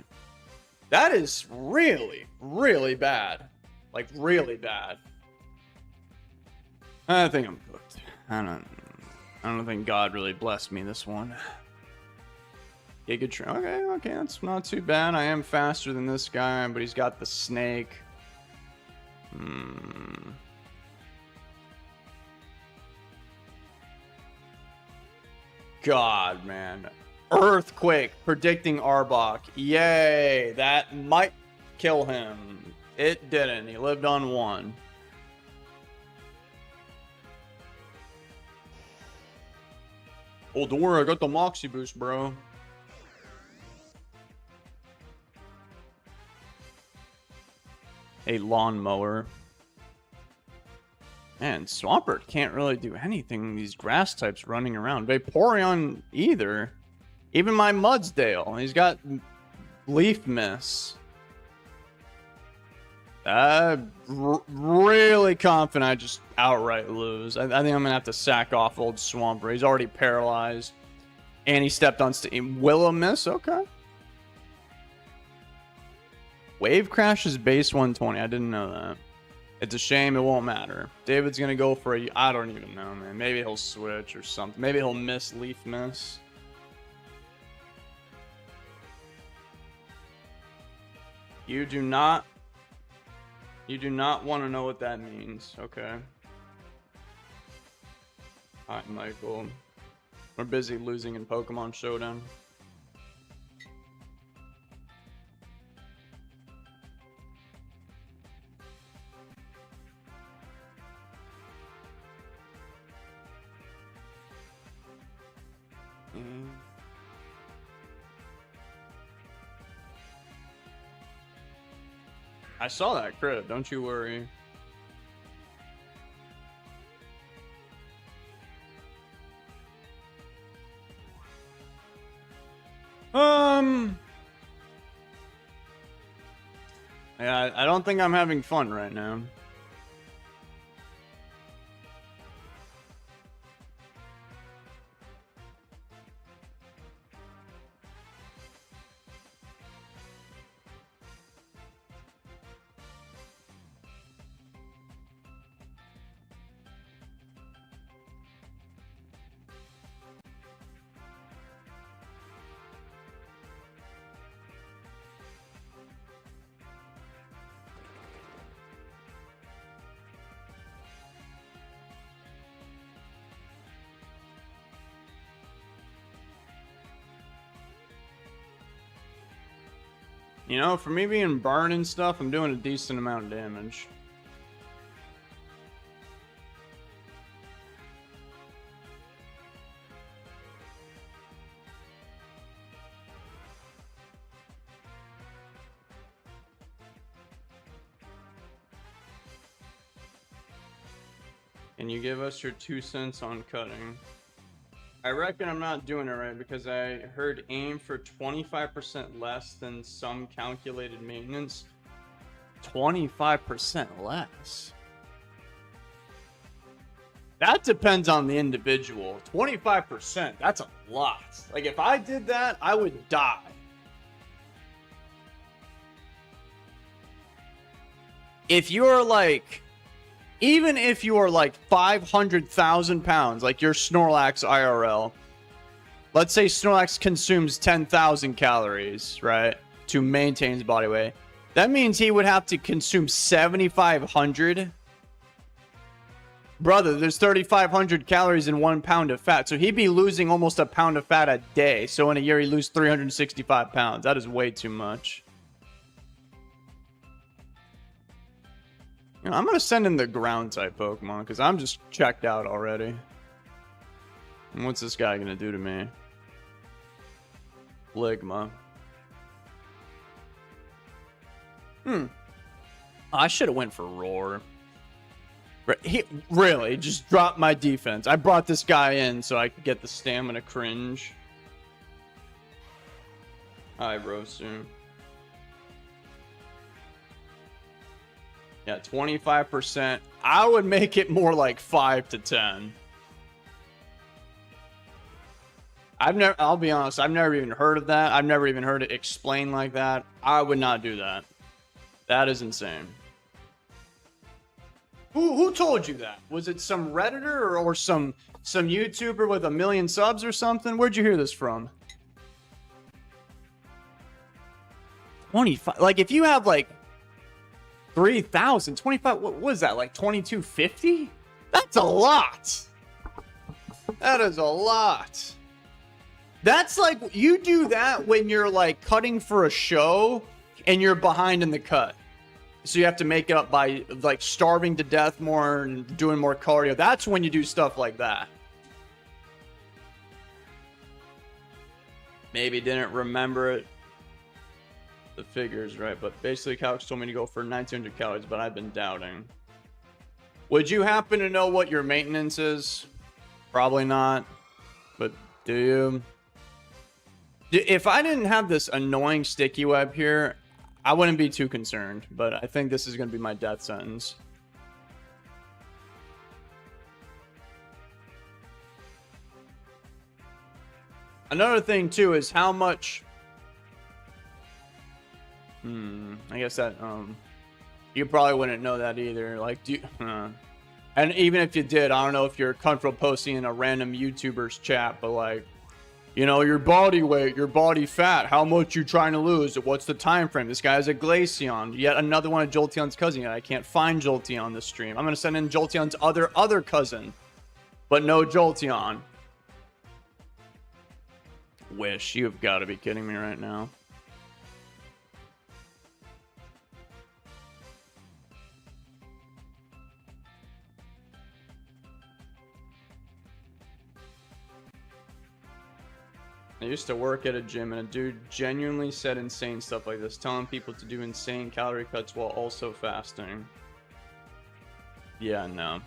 That is really, really bad. Like, really bad. I think I'm cooked. I don't think God really blessed me this one. Gigatron. Okay, that's not too bad. I am faster than this guy, but he's got the snake. God, man. Earthquake predicting Arbok. Yay, that might kill him. It didn't. He lived on 1. Oh, don't worry, I got the Moxie boost, bro. A lawnmower. Man, Swampert can't really do anything. These grass types running around. Vaporeon either. Even my Mudsdale. He's got Leaf Miss. Really confident I just outright lose. I think I'm going to have to sack off old Swampert. He's already paralyzed. And he stepped on Willow Miss? Okay. Wave Crash is base 120. I didn't know that. It's a shame it won't matter. David's going to go for a... I don't even know, man. Maybe he'll switch or something. Maybe he'll miss Leaf Miss. You do not want to know what that means. Okay. Alright, Michael. We're busy losing in Pokemon Showdown. I saw that crit, don't you worry. Yeah, I don't think I'm having fun right now. You know, for me being burned and stuff, I'm doing a decent amount of damage. Can you give us your 2 cents on cutting? I reckon I'm not doing it right because I heard aim for 25% less than some calculated maintenance. 25% less? That depends on the individual. 25%, that's a lot. Like, if I did that, I would die. If you're like... Even if you are like 500,000 pounds, like your Snorlax IRL, let's say Snorlax consumes 10,000 calories, right, to maintain his body weight. That means he would have to consume 7,500. Brother, there's 3,500 calories in 1 pound of fat. So he'd be losing almost a pound of fat a day. So in a year, he'd lose 365 pounds. That is way too much. I'm going to send in the ground type Pokemon because I'm just checked out already. And what's this guy going to do to me? Ligma. I should have went for Roar. He really just dropped my defense. I brought this guy in so I could get the stamina cringe. Hi, Rosu. Yeah, 25%. I would make it more like 5 to 10. I'll be honest, I've never even heard of that. I've never even heard it explained like that. I would not do that. That is insane. Who told you that? Was it some Redditor or some YouTuber with 1 million subs or something? Where'd you hear this from? 25. Like, if you have like 3,000, 25, what was that, like 2250? That's a lot. That is a lot. That's like, you do that when you're like cutting for a show and you're behind in the cut. So you have to make it up by like starving to death more and doing more cardio. That's when you do stuff like that. Maybe didn't remember it. The figures, right? But basically, Calix told me to go for 1,900 calories, but I've been doubting. Would you happen to know what your maintenance is? Probably not. But do you? If I didn't have this annoying sticky web here, I wouldn't be too concerned. But I think this is going to be my death sentence. Another thing, too, is how much... I guess that, you probably wouldn't know that either. Like, do you, and even if you did, I don't know if you're comfortable posting in a random YouTuber's chat, but like, you know, your body weight, your body fat, how much you trying to lose, what's the time frame? This guy has a Glaceon, yet another one of Jolteon's cousin, yet I can't find Jolteon this stream. I'm going to send in Jolteon's other cousin, but no Jolteon. Wish, you've got to be kidding me right now. I used to work at a gym and a dude genuinely said insane stuff like this, telling people to do insane calorie cuts while also fasting. Yeah, no.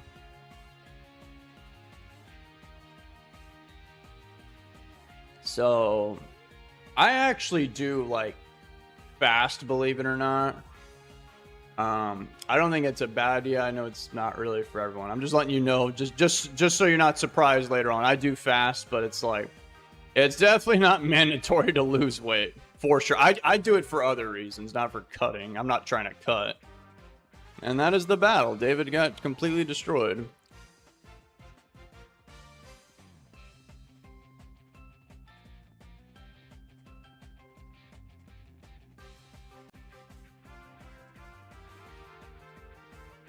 So, I actually do like fast, believe it or not. I don't think it's a bad idea. I know it's not really for everyone. I'm just letting you know, just so you're not surprised later on. I do fast, but it's like, it's definitely not mandatory to lose weight for sure. I do it for other reasons, not for cutting. I'm not trying to cut. And that is the battle. David got completely destroyed.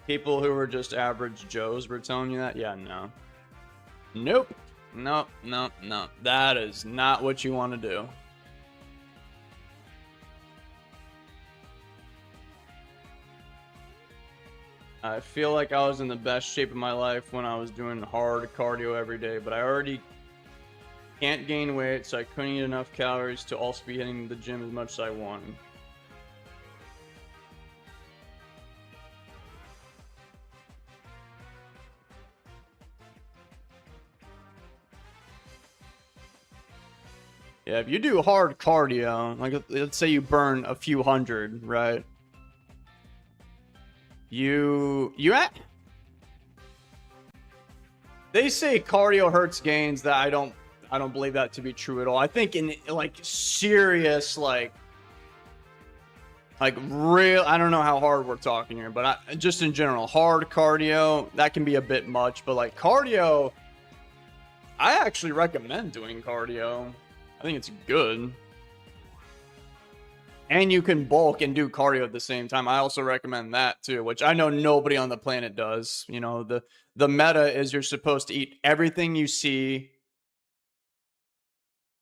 People who were just average Joes were telling you that? Yeah, no. Nope. Nope, nope, nope. That is not what you want to do. I feel like I was in the best shape of my life when I was doing hard cardio every day, but I already can't gain weight, so I couldn't eat enough calories to also be hitting the gym as much as I wanted. Yeah, if you do hard cardio, like let's say you burn a few hundred, right? They say cardio hurts gains. That I don't believe that to be true at all. I think in like serious like real, I don't know how hard we're talking here, but just in general, hard cardio, that can be a bit much. But like cardio, I actually recommend doing cardio. I think it's good. And you can bulk and do cardio at the same time. I also recommend that too, which I know nobody on the planet does. You know, the meta is you're supposed to eat everything you see.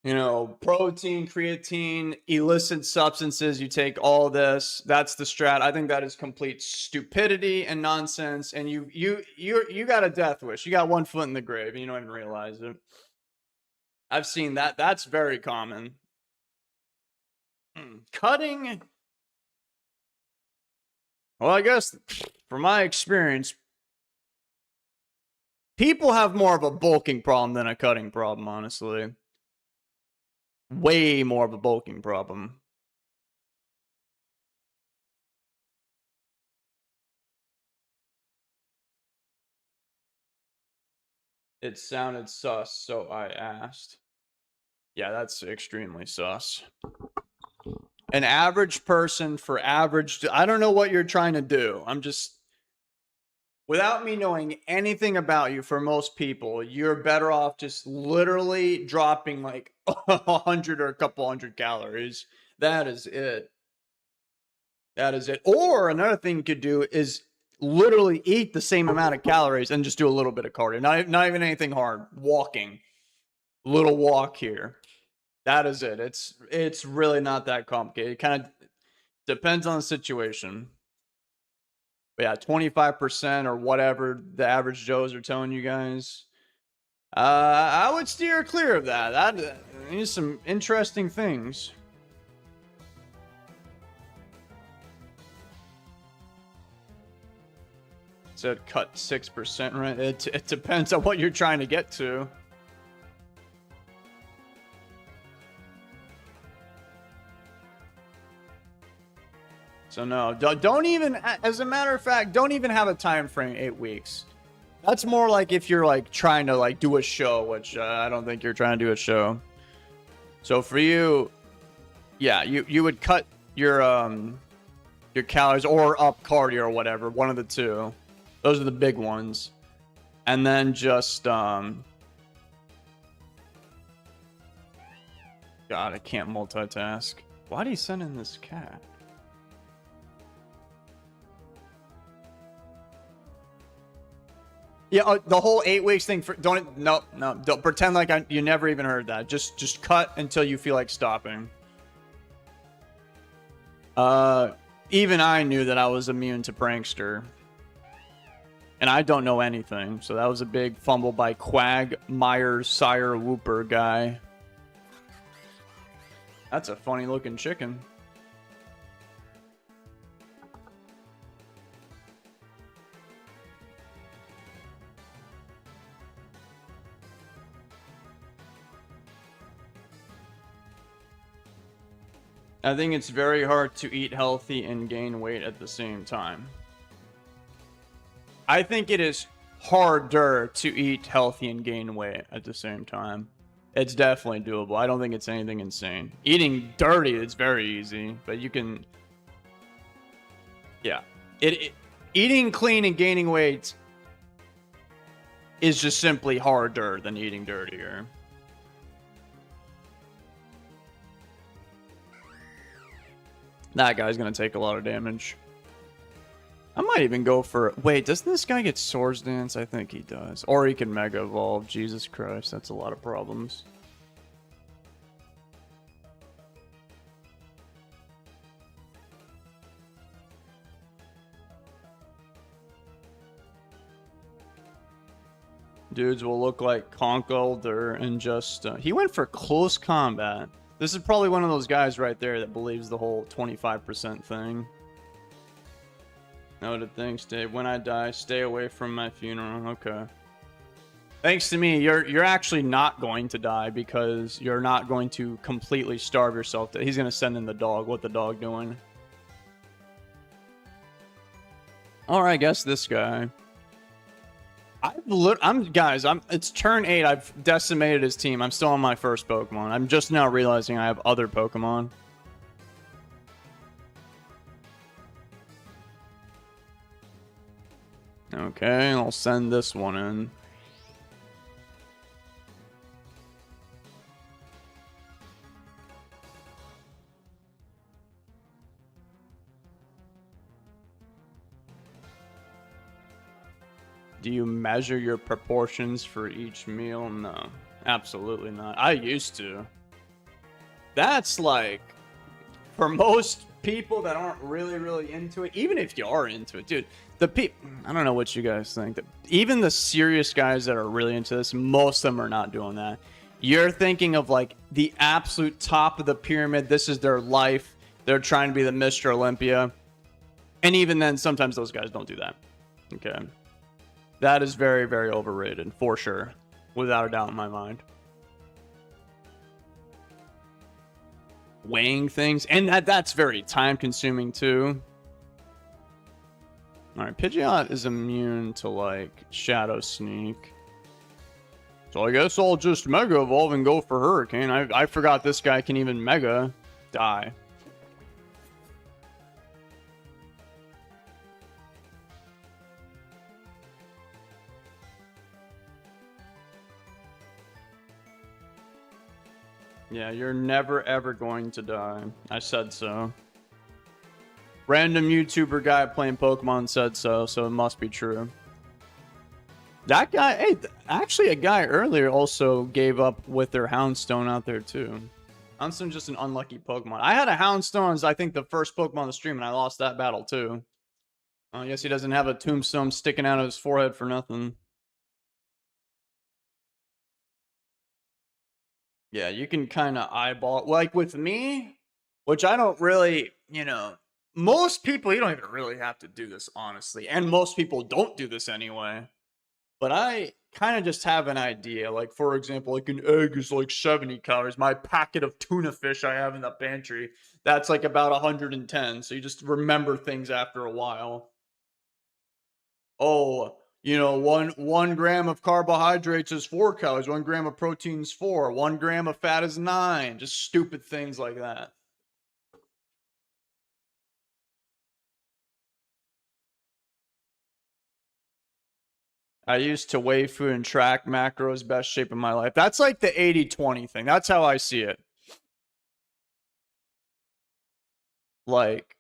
You know, protein, creatine, illicit substances, you take all this. That's the strat. I think that is complete stupidity and nonsense. And you got a death wish. You got one foot in the grave and you don't even realize it. I've seen that. That's very common. Cutting. Well, I guess from my experience, people have more of a bulking problem than a cutting problem, honestly. Way more of a bulking problem. It sounded sus, so I asked. Yeah, that's extremely sus. An average person for average, I don't know what you're trying to do. I'm just, without me knowing anything about you, for most people, you're better off just literally dropping like 100 or a couple hundred calories. That is it. That is it. Or another thing you could do is literally eat the same amount of calories and just do a little bit of cardio. Not even anything hard. Walking. Little walk here. That is it. It's really not that complicated. It kind of depends on the situation. But yeah, 25% or whatever the average Joes are telling you guys. I would steer clear of that. That is some interesting things. Said cut 6%, right? It depends on what you're trying to get to. So no, don't even, as a matter of fact, don't even have a time frame, 8 weeks. That's more like if you're like trying to like do a show, which I don't think you're trying to do a show. So for you, yeah, you would cut your calories or up cardio or whatever, one of the two. Those are the big ones. And then just God, I can't multitask. Why do you send in this cat? Yeah, the whole 8 weeks thing. Don't pretend like you never even heard that. Just cut until you feel like stopping. Even I knew that I was immune to Prankster, and I don't know anything. So that was a big fumble by Quagmire Sire Whooper guy. That's a funny looking chicken. I think it's very hard to eat healthy and gain weight at the same time. I think it is harder to eat healthy and gain weight at the same time. It's definitely doable. I don't think it's anything insane. Eating dirty is very easy, but you can... Yeah. Eating clean and gaining weight is just simply harder than eating dirtier. That guy's gonna take a lot of damage. I might even go for... Wait, doesn't this guy get Swords Dance? I think he does. Or he can Mega Evolve. Jesus Christ, that's a lot of problems. Dudes will look like Conk Elder and just... he went for close combat. This is probably one of those guys right there that believes the whole 25% thing. Noted, thanks, Dave. When I die, stay away from my funeral. Okay. Thanks to me, you're actually not going to die because you're not going to completely starve yourself. He's going to send in the dog. What the dog doing? Or I guess this guy. It's turn 8. I've decimated his team. I'm still on my first Pokemon. I'm just now realizing I have other Pokemon. Okay, I'll send this one in. Do you measure your proportions for each meal? No, absolutely not. I used to. That's like, for most people that aren't really into it, even if you are into it, dude, I don't know what you guys think. Even the serious guys that are really into this, most of them are not doing that. You're thinking of like the absolute top of the pyramid. This is their life. They're trying to be the Mr. Olympia. And even then, sometimes those guys don't do that. Okay. That is very, very overrated, for sure. Without a doubt in my mind. Weighing things. And that's very time-consuming, too. Alright, Pidgeot is immune to, like, Shadow Sneak. So I guess I'll just Mega Evolve and go for Hurricane. I forgot this guy can even Mega die. Yeah, you're never ever going to die. I said so. Random YouTuber guy playing Pokemon said so, so it must be true. That guy, hey, actually a guy earlier also gave up with their Houndstone out there too. Houndstone's just an unlucky Pokemon. I had a Houndstone as I think the first Pokemon on the stream and I lost that battle too. I guess he doesn't have a tombstone sticking out of his forehead for nothing. Yeah, you can kind of eyeball, like with me, which I don't really, most people, you don't even really have to do this, honestly. And most people don't do this anyway. But I kind of just have an idea. Like, for example, like an egg is like 70 calories. My packet of tuna fish I have in the pantry, that's like about 110. So you just remember things after a while. Oh, 1 gram of carbohydrates is 4 calories. 1 gram of protein is 4. 1 gram of fat is 9. Just stupid things like that. I used to weigh food and track macros, best shape of my life. That's like the 80-20 thing. That's how I see it. Like,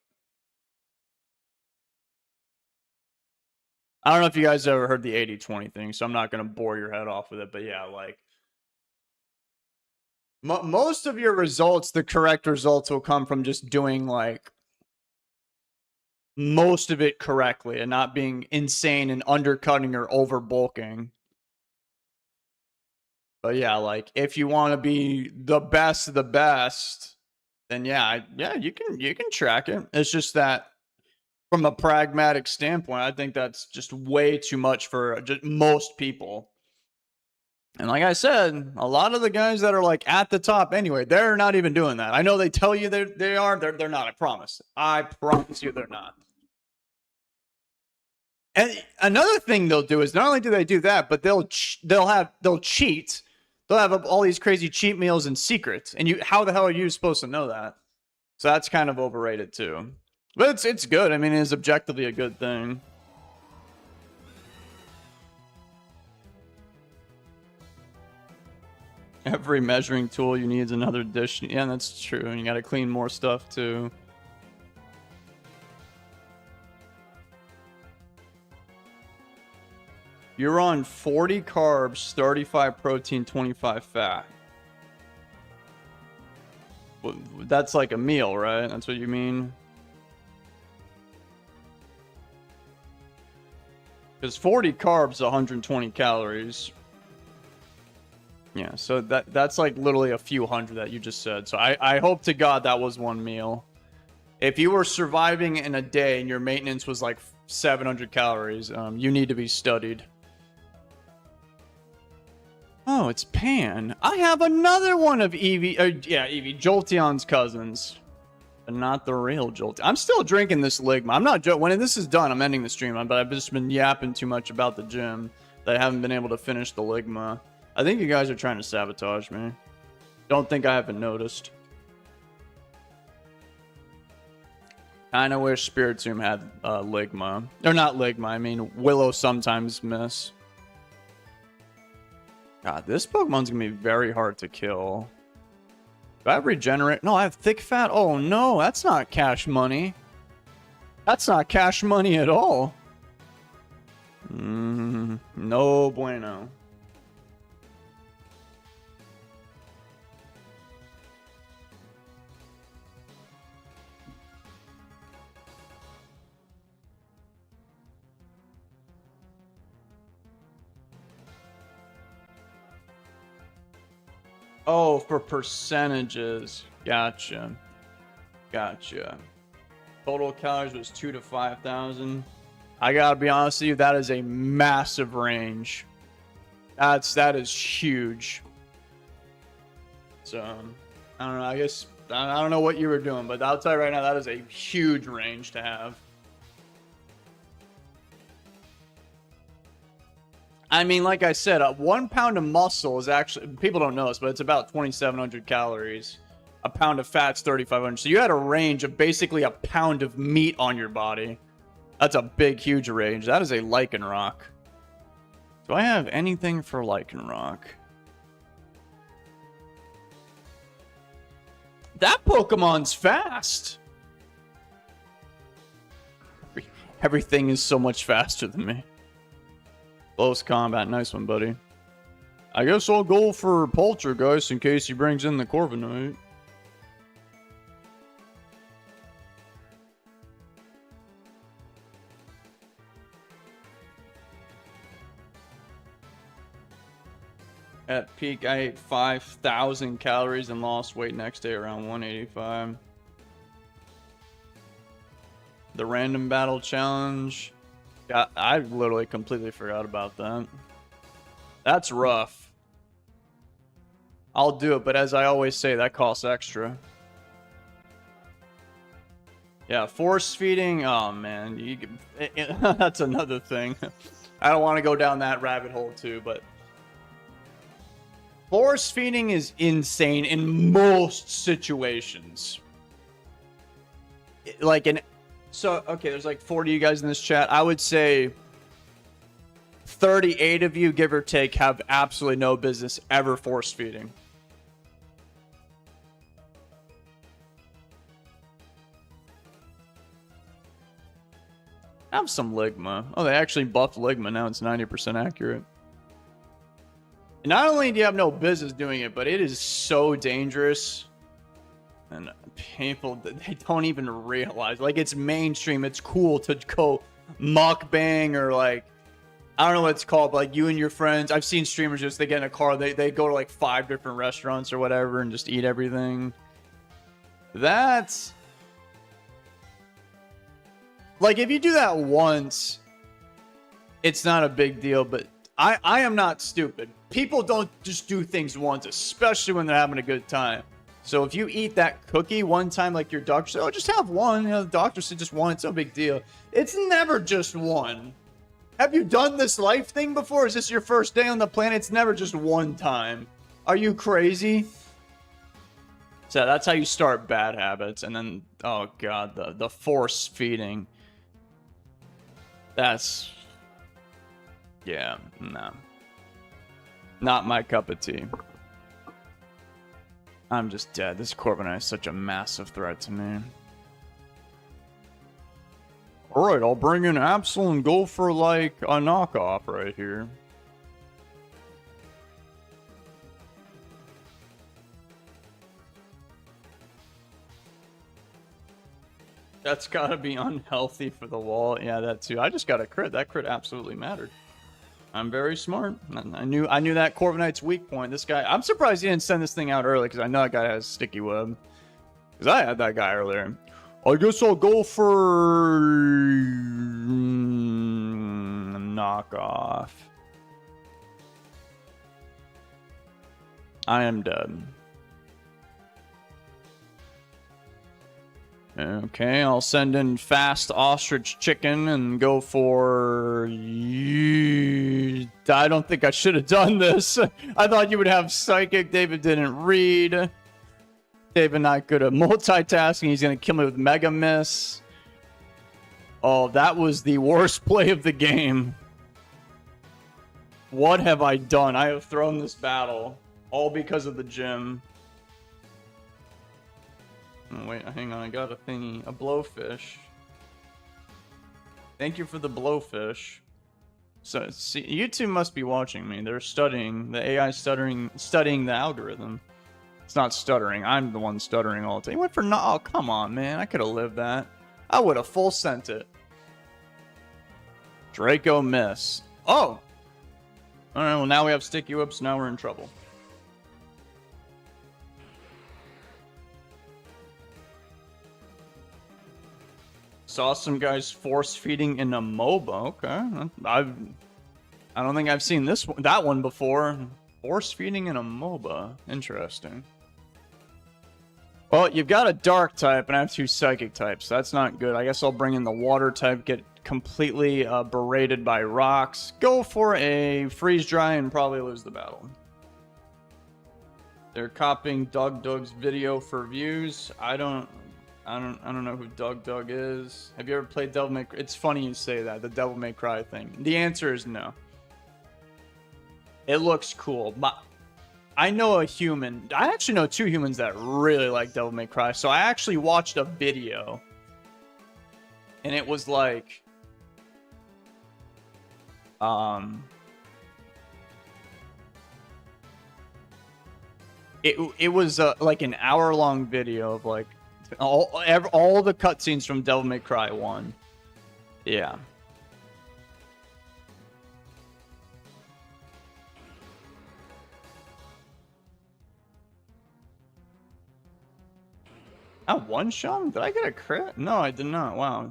I don't know if you guys ever heard the 80-20 thing, so I'm not going to bore your head off with it. But yeah, like, most of your results, the correct results will come from just doing, like, most of it correctly and not being insane and undercutting or over bulking. But yeah, like, if you want to be the best of the best, then yeah, you can track it. It's just that from a pragmatic standpoint, I think that's just way too much for just most people. And like I said, a lot of the guys that are like at the top anyway, they're not even doing that. I know they tell you they are. They're not. I promise. I promise you they're not. And another thing they'll do is not only do they do that, but they'll cheat. They'll have all these crazy cheat meals and secrets. And how the hell are you supposed to know that? So that's kind of overrated too. But it's good. I mean, it's objectively a good thing. Every measuring tool you need is another dish. Yeah, that's true. And you got to clean more stuff too. You're on 40 carbs, 35 protein, 25 fat. Well, that's like a meal, right? That's what you mean? Because 40 carbs, 120 calories. Yeah, so that's like literally a few hundred that you just said. So I hope to God that was one meal. If you were surviving in a day and your maintenance was like 700 calories, you need to be studied. Oh, it's Pan. I have another one of Eevee. Yeah, Eevee. Jolteon's cousins. But not the real Jolteon. I'm still drinking this Ligma. I'm not joking. When this is done, I'm ending the stream. But I've just been yapping too much about the gym that I haven't been able to finish the Ligma. I think you guys are trying to sabotage me. Don't think I haven't noticed. Kinda wish Spiritomb had Ligma. Or not Ligma, I mean Willow sometimes miss. God, this Pokemon's gonna be very hard to kill. Do I have Regenerate? No, I have Thick Fat? Oh no, that's not cash money. That's not cash money at all. No bueno. Oh, for percentages. Gotcha. Gotcha. Total calories was 2,000 to 5,000. I gotta be honest with you, that is a massive range. That is huge. So, I don't know. I guess I don't know what you were doing, but I'll tell you right now, that is a huge range to have. I mean, like I said, 1 pound of muscle is actually, people don't know this, but it's about 2,700 calories. A pound of fat's 3,500. So you had a range of basically a pound of meat on your body. That's a big, huge range. That is a Lycanroc. Do I have anything for Lycanroc? That Pokemon's fast. Everything is so much faster than me. Close combat. Nice one, buddy. I guess I'll go for Poltergeist in case he brings in the Corviknight. At peak, I ate 5,000 calories and lost weight next day around 185. The random battle challenge. Yeah, I literally completely forgot about that. That's rough. I'll do it, but as I always say, that costs extra. Yeah, force feeding. Oh man, that's another thing. I don't want to go down that rabbit hole too, but force feeding is insane in most situations. So, okay, there's like 40 of you guys in this chat. I would say 38 of you, give or take, have absolutely no business ever force feeding. I have some Ligma. Oh, they actually buffed Ligma. Now it's 90% accurate. And not only do you have no business doing it, but it is so dangerous. And people, they don't even realize. Like, it's mainstream. It's cool to go mukbang or like, I don't know what it's called, but like you and your friends. I've seen streamers just, they get in a car, they go to like 5 different restaurants or whatever and just eat everything. That's... Like, if you do that once, it's not a big deal, but I am not stupid. people don't just do things once, especially when they're having a good time. So if you eat that cookie one time, like your doctor said, oh, just have one. You know, the doctor said just one. It's no big deal. It's never just one. Have you done this life thing before? Is this your first day on the planet? It's never just one time. Are you crazy? So that's how you start bad habits. And then, oh god, the force feeding. That's, yeah, no. Not my cup of tea. I'm just dead. This Corviknight is such a massive threat to me. Alright, I'll bring in Absol and go for, like, a knockoff right here. That's gotta be unhealthy for the wall. Yeah, that too. I just got a crit. That crit absolutely mattered. I'm very smart. I knew that Corviknight's weak point. This guy, I'm surprised he didn't send this thing out early, because I know that guy has sticky web. Because I had that guy earlier. I guess I'll go for knockoff. I am dead. Okay, I'll send in fast ostrich chicken and go for... I don't think I should have done this. I thought you would have psychic. David didn't read. David not good at multitasking. He's going to kill me with Mega Miss. Oh, that was the worst play of the game. What have I done? I have thrown this battle. All because of the gym. Oh, wait, hang on. I got a thingy. A blowfish. Thank you for the blowfish. So, see, YouTube must be watching me. They're studying. The AI studying the algorithm. It's not stuttering. I'm the one stuttering all the time. He went for no. Oh, come on, man. I could have lived that. I would have full sent it. Draco miss. Oh! Alright, well, now we have sticky whips. Now we're in trouble. Saw some guys force feeding in a MOBA. Okay, I don't think I've seen that one before. Force feeding in a MOBA. Interesting. Well, you've got a dark type, and I have 2 psychic types. That's not good. I guess I'll bring in the water type, get completely berated by rocks, go for a freeze dry, and probably lose the battle. They're copying Doug's video for views. I don't know who Doug is. Have you ever played Devil May Cry? It's funny you say that, the Devil May Cry thing. The answer is no. It looks cool. I know a human. I actually know 2 humans that really like Devil May Cry. So I actually watched a video. And it was like... It was like an hour-long video of like... all the cutscenes from Devil May Cry 1. Yeah. I one-shot him? Did I get a crit? No, I did not. Wow.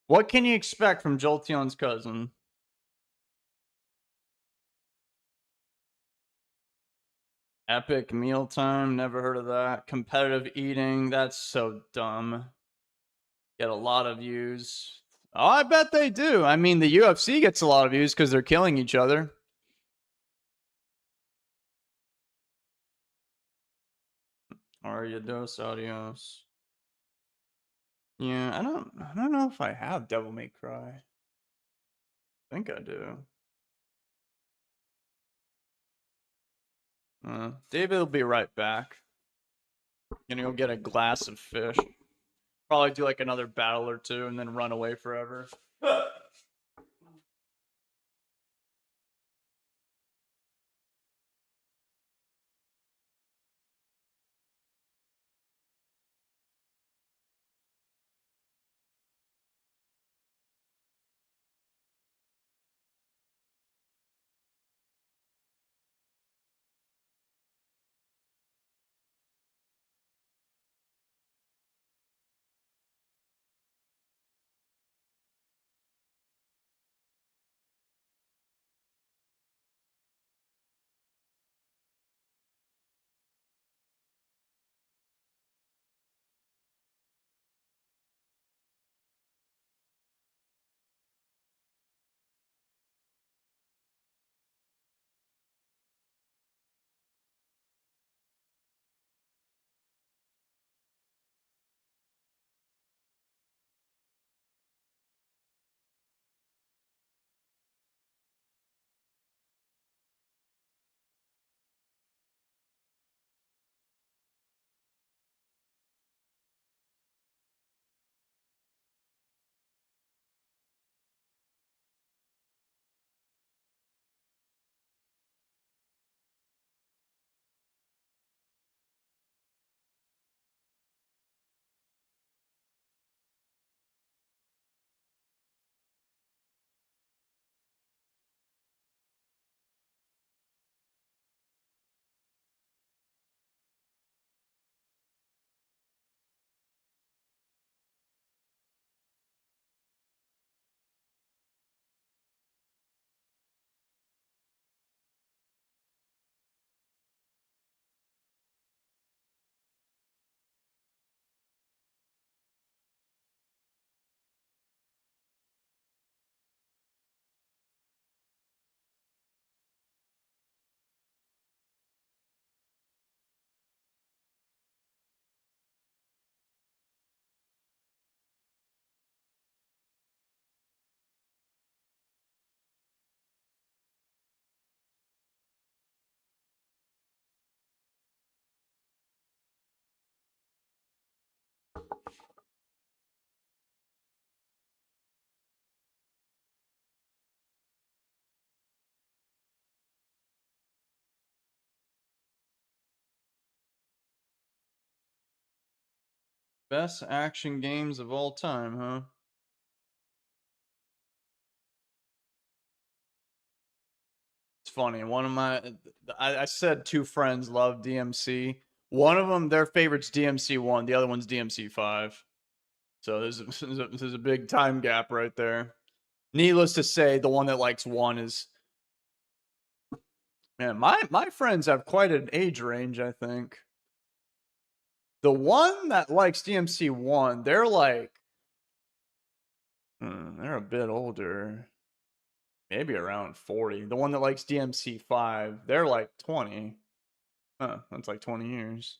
What can you expect from Jolteon's cousin? Epic mealtime, never heard of that. Competitive eating, that's so dumb. Get a lot of views. Oh, I bet they do. I mean, the UFC gets a lot of views because they're killing each other. Ariados, adios. Yeah, I don't know if I have Devil May Cry. I think I do. David will be right back. Gonna go get a glass of fish. Probably do like another battle or 2 and then run away forever. Best action games of all time, huh? It's funny. One of my, I said two friends love DMC. One of them, their favorite's DMC 1. The other one's DMC 5. So there's a big time gap right there. Needless to say, the one that likes 1 is, man, my friends have quite an age range, I think. The one that likes DMC 1, they're like, they're a bit older. Maybe around 40. The one that likes DMC 5, they're like 20. Huh, that's like 20 years.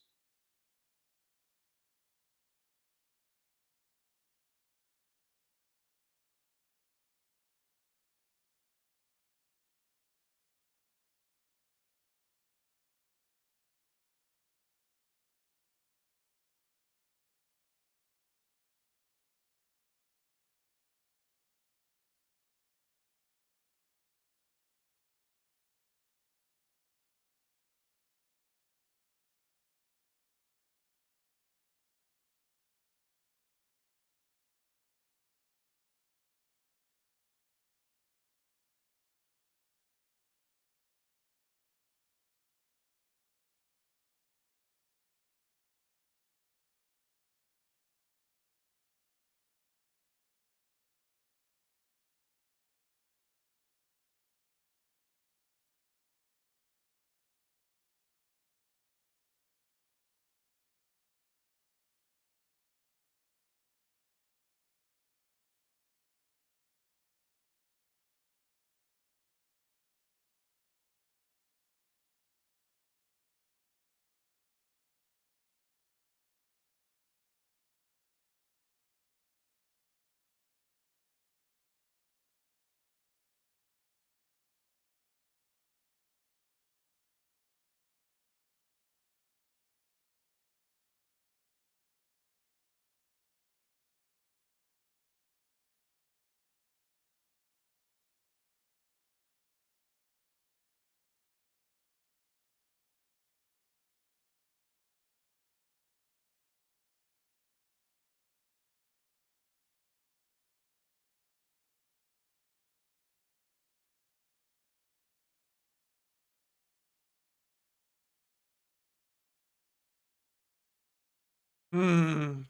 Hmm.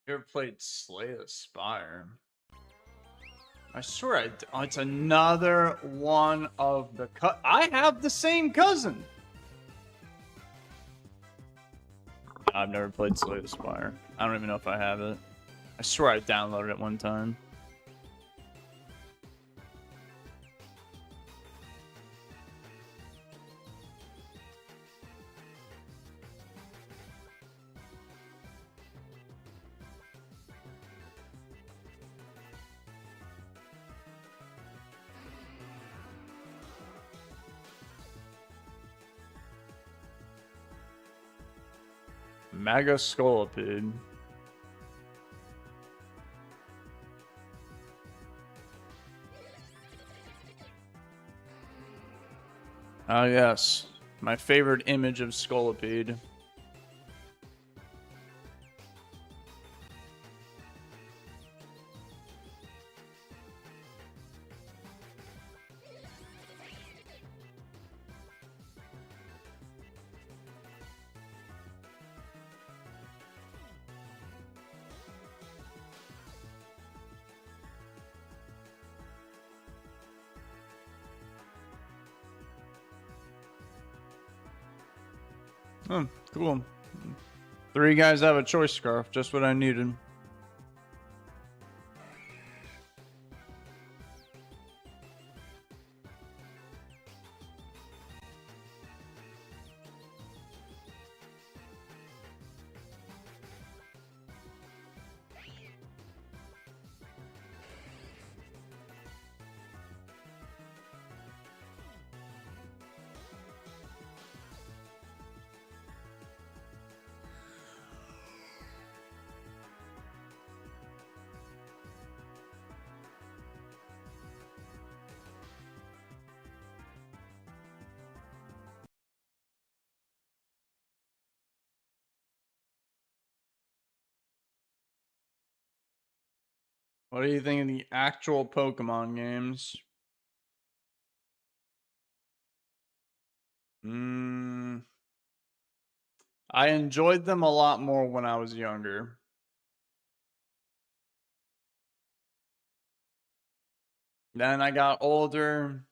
You ever played Slay the Spire? I swear, oh, it's another one of the I have the same cousin. I've never played Slay the Spire. I don't even know if I have it. I swear I downloaded it one time. Mega Scolipede. Oh yes, my favorite image of Scolipede. Oh, cool. 3 guys have a choice scarf, just what I needed. What do you think of the actual Pokemon games? I enjoyed them a lot more when I was younger. Then I got older,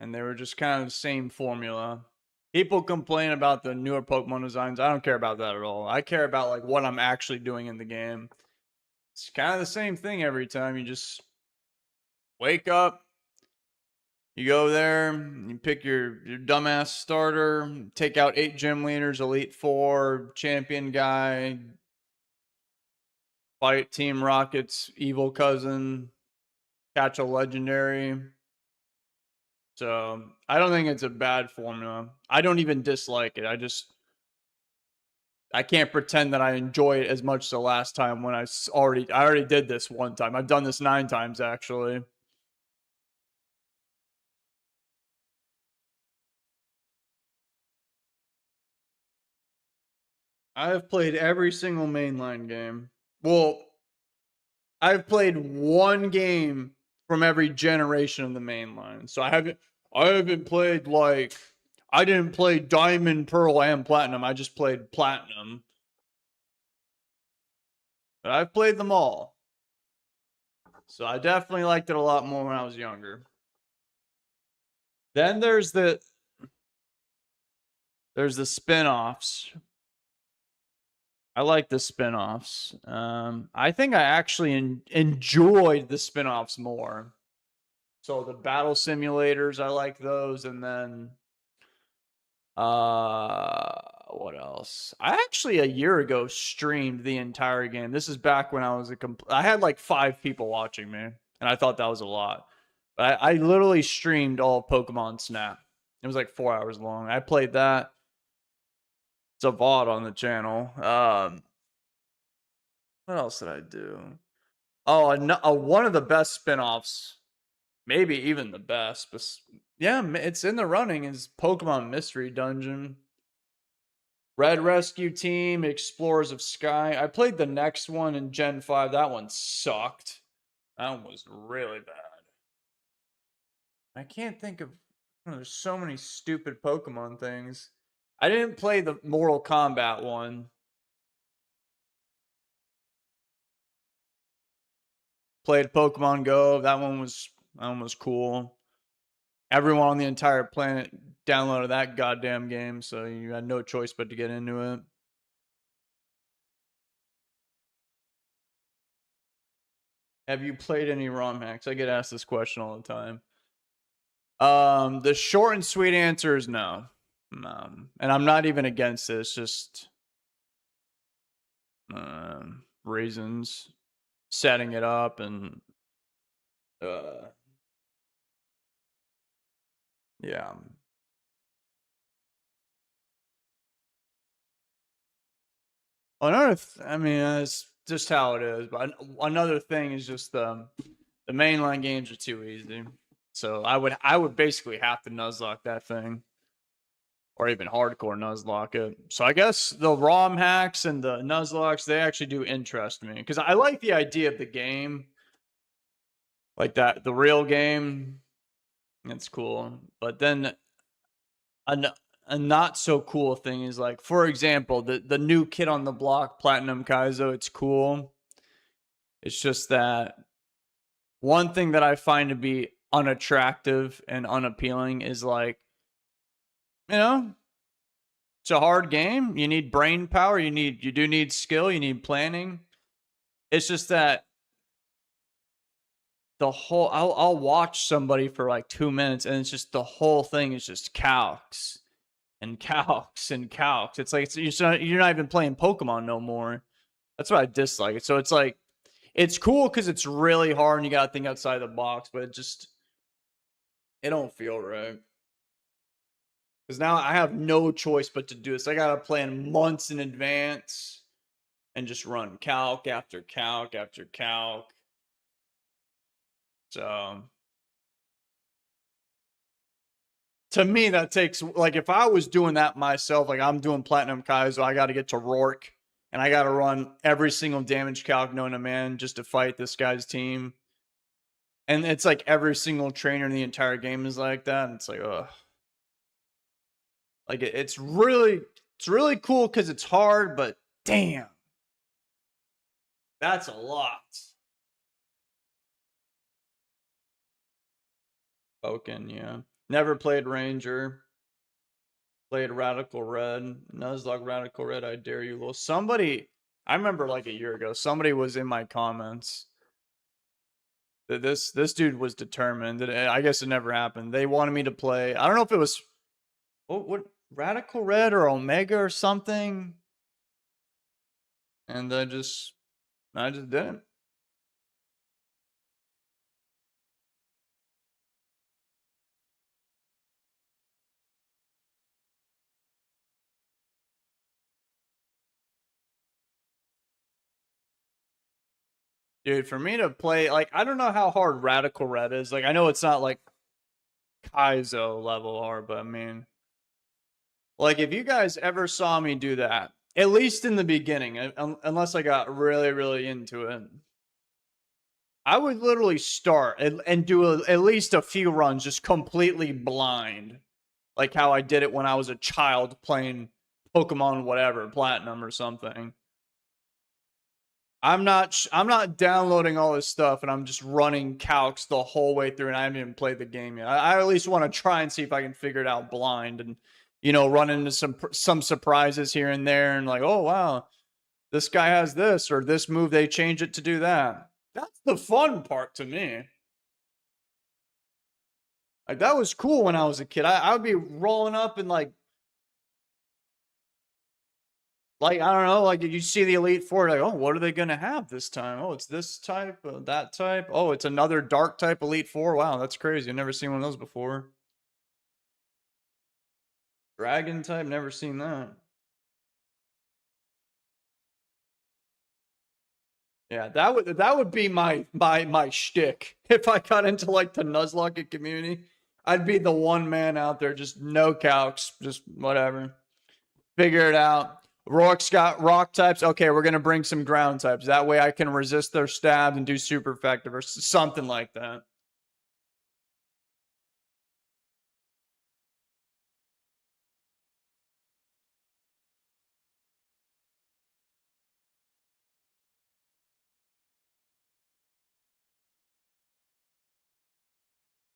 and they were just kind of the same formula. People complain about the newer Pokemon designs. I don't care about that at all. I care about like what I'm actually doing in the game. It's kind of the same thing every time. You just wake up, you go there, you pick your dumbass starter, take out 8 gym leaders, Elite Four, champion guy, fight Team Rocket's evil cousin, catch a legendary. So I don't think it's a bad formula. I don't even dislike it. I can't pretend that I enjoy it as much as the last time when I already did this one time. I've done this 9 times actually. I have played every single mainline game. Well, I've played one game from every generation of the mainline. So I haven't played like I didn't play Diamond, Pearl, and Platinum. I just played Platinum. But I've played them all. So I definitely liked it a lot more when I was younger. Then there's the spin-offs. I like the spin-offs. I think I actually enjoyed the spin-offs more. So the battle simulators, I like those, and then what else? I actually a year ago streamed the entire game. This is back when I was I had like 5 people watching me, and I thought that was a lot. But I literally streamed all of Pokemon Snap. It was like 4 hours long. I played that. It's a VOD on the channel. What else did I do? Oh, one of the best spin-offs, maybe even the best, but yeah, it's in the running, is Pokemon Mystery Dungeon. Red Rescue Team, Explorers of Sky. I played the next one in Gen 5. That one sucked. That one was really bad. I can't think of. There's so many stupid Pokemon things. I didn't play the Mortal Kombat one. Played Pokemon Go. That one was cool. Everyone on the entire planet downloaded that goddamn game, so you had no choice but to get into it. Have you played any ROM hacks? I get asked this question all the time. The short and sweet answer is no. And I'm not even against it. It's just reasons, setting it up, and yeah. I mean, that's just how it is. But another thing is just the mainline games are too easy. So I would basically have to nuzlocke that thing, or even hardcore nuzlocke it. So I guess the ROM hacks and the nuzlocks, they actually do interest me because I like the idea of the game, like that the real game. It's cool, but then a not so cool thing is like, for example, the new kid on the block, Platinum Kaizo. It's cool. It's just that one thing that I find to be unattractive and unappealing is like, you know, it's a hard game. You need brain power. You do need skill. You need planning. It's just that the whole I'll watch somebody for like 2 minutes and it's just the whole thing is just calcs and calcs and calcs. It's like you're not even playing Pokemon no more. That's what I dislike it. So it's like it's cool because it's really hard and you gotta think outside the box, but it don't feel right. Because now I have no choice but to do this. I gotta plan months in advance and just run calc after calc after calc. So to me, that takes like if I was doing that myself, like I'm doing Platinum Kaizo, I got to get to Rourke and I got to run every single damage calc known to man just to fight this guy's team. And it's like every single trainer in the entire game is like that. And it's like, ugh. Like it's really cool because it's hard, but damn, that's a lot. Pokken, yeah. Never played Ranger. Played Radical Red. Nuzlocke Radical Red, I dare you, little. Somebody, I remember like a year ago, somebody was in my comments that this dude was determined. That I guess it never happened. They wanted me to play. I don't know if it was what Radical Red or Omega or something, and I just didn't. Dude, for me to play, like, I don't know how hard Radical Red is. Like, I know it's not like Kaizo level hard, but I mean, like, if you guys ever saw me do that, at least in the beginning, unless I got really, really into it, I would literally start and do at least a few runs just completely blind, like how I did it when I was a child playing Pokemon, whatever, Platinum or something. I'm not downloading all this stuff and I'm just running calcs the whole way through and I haven't even played the game yet. I at least want to try and see if I can figure it out blind and run into some surprises here and there and like, oh wow, this guy has this or this move they change it to do that. That's the fun part to me. Like that was cool when I was a kid. I would be rolling up and like I don't know, like you see the Elite Four, like, oh, what are they gonna have this time? Oh, it's this type, that type. Oh, it's another dark type Elite Four. Wow, that's crazy. I've never seen one of those before. Dragon type, never seen that. Yeah, that would be my shtick if I got into like the Nuzlocke community. I'd be the one man out there, just no calcs, just whatever. Figure it out. Rourke's got rock types. Okay, we're gonna bring some ground types. That way I can resist their stabs and do super effective or something like that.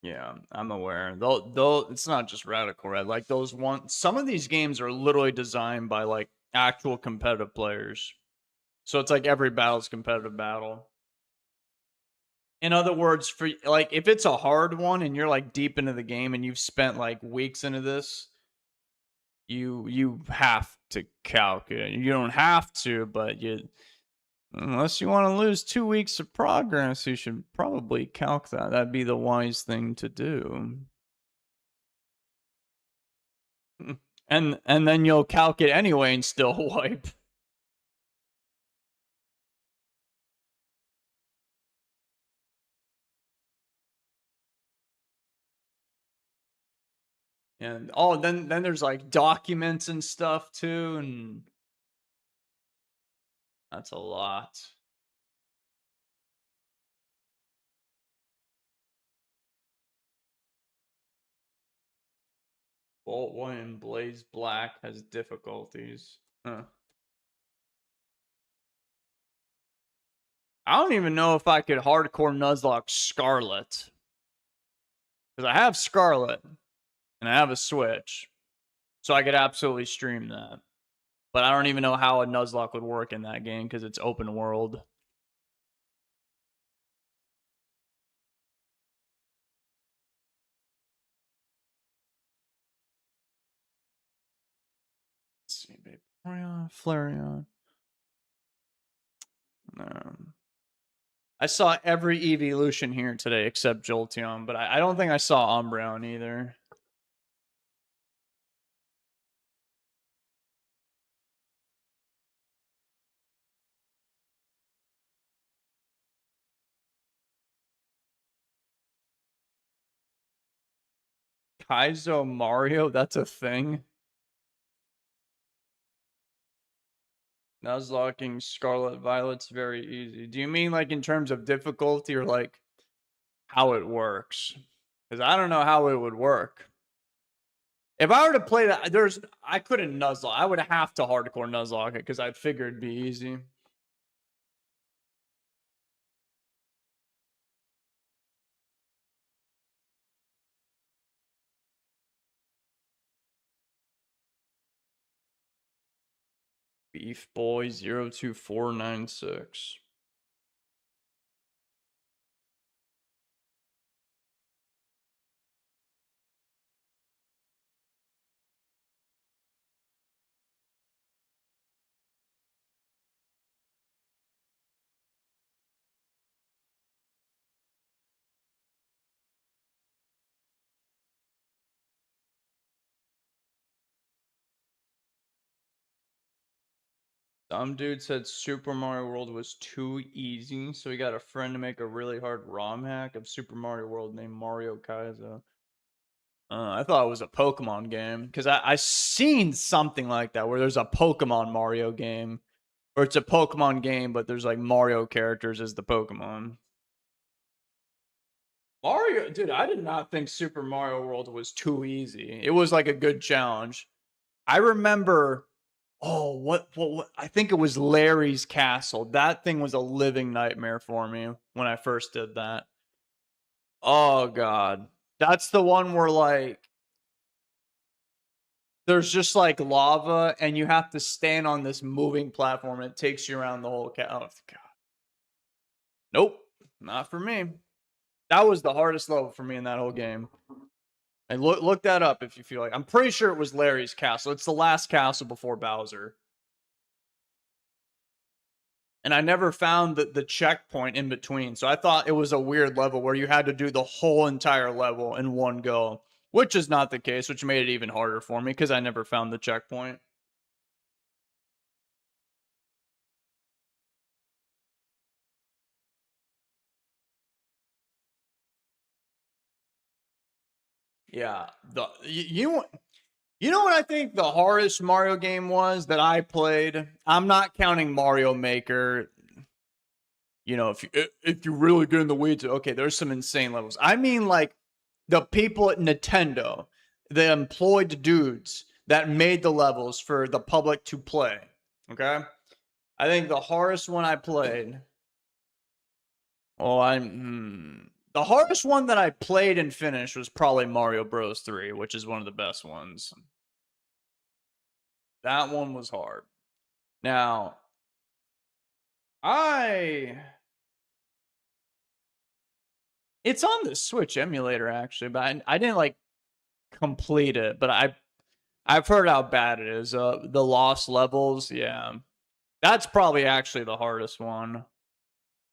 Yeah, I'm aware. Though it's not just Radical Red. Like some of these games are literally designed by like actual competitive players. So it's like every battle's competitive battle. In other words, for like if it's a hard one and you're like deep into the game and you've spent like weeks into this, you have to calculate. You don't have to, but you unless you want to lose 2 weeks of progress, you should probably calc that. That'd be the wise thing to do. And then you'll calc it anyway and still wipe. And oh, then there's like documents and stuff too, and that's a lot. Bolt 1 and Blaze Black has difficulties. Huh. I don't even know if I could hardcore Nuzlocke Scarlet. Because I have Scarlet and I have a Switch. So I could absolutely stream that. But I don't even know how a Nuzlocke would work in that game because it's open world. Let's see, babe. Flareon. I saw every evolution here today except Jolteon, but I don't think I saw Umbreon either. Kaizo Mario, that's a thing. Nuzlocking Scarlet Violet's very easy. Do you mean like in terms of difficulty or like how it works? Because I don't know how it would work. If I were to play that, I couldn't Nuzlocke. I would have to hardcore Nuzlocke it because I'd figure it'd be easy. Beef Boy 02496. Some dude said Super Mario World was too easy, so he got a friend to make a really hard ROM hack of Super Mario World named Mario Kaiser. I thought it was a Pokemon game because I seen something like that where there's a Pokemon Mario game, or it's a Pokemon game, but there's like Mario characters as the Pokemon. Mario, dude, I did not think Super Mario World was too easy. It was like a good challenge. I remember, oh, what? I think it was Larry's Castle. That thing was a living nightmare for me when I first did that. Oh God, that's the one where like there's just like lava and you have to stand on this moving platform and it takes you around the whole oh God. Nope, not for me. That was the hardest level for me in that whole game. And look that up if you feel like. I'm pretty sure it was Larry's castle. It's the last castle before Bowser. And I never found the checkpoint in between. So I thought it was a weird level where you had to do the whole entire level in one go, which is not the case, which made it even harder for me because I never found the checkpoint. Yeah, you know what I think the hardest Mario game was that I played? I'm not counting Mario Maker. You know, if you really get in the weeds, okay, there's some insane levels. I mean, like the people at Nintendo, the employed dudes that made the levels for the public to play. Okay, I think the hardest one I played. Oh, the hardest one that I played and finished was probably Mario Bros. 3, which is one of the best ones. That one was hard. Now, I it's on the Switch emulator actually, but I didn't like complete it, but I've heard how bad it is. The lost levels, yeah. That's probably actually the hardest one.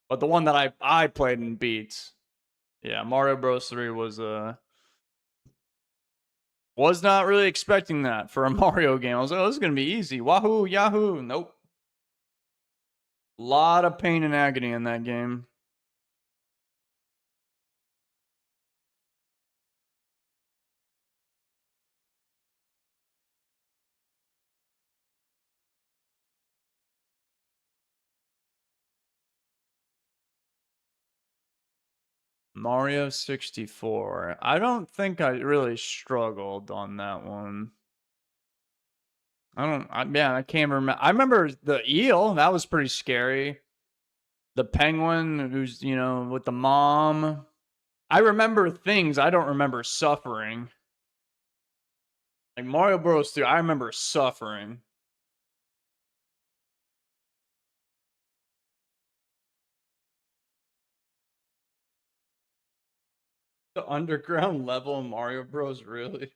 But the one that I played and beat, yeah, Mario Bros 3 was not really expecting that for a Mario game. I was like, oh, this is going to be easy. Wahoo, yahoo. Nope. Lot of pain and agony in that game. Mario 64. I don't think I really struggled on that one. I can't remember. I remember the eel. That was pretty scary. The penguin who's, you know, with the mom. I remember things. I don't remember suffering. Like Mario Bros. 2, I remember suffering. The underground level in Mario Bros. Really?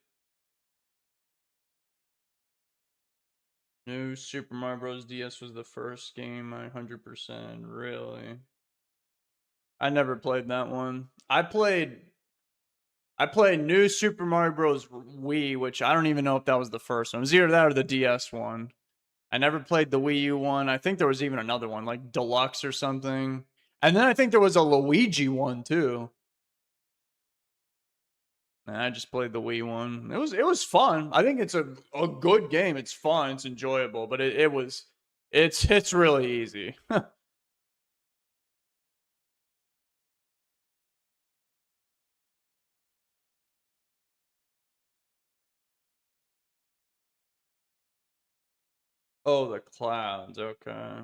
New Super Mario Bros. DS was the first game I 100%. Really? I never played that one. I played New Super Mario Bros. Wii, which I don't even know if that was the first one. It was either that or the DS one. I never played the Wii U one. I think there was even another one, like Deluxe or something. And then I think there was a Luigi one too. And I just played the Wii one. It was fun. I think it's a good game. It's fun. It's enjoyable. But it It's really easy. Oh, the clouds. Okay.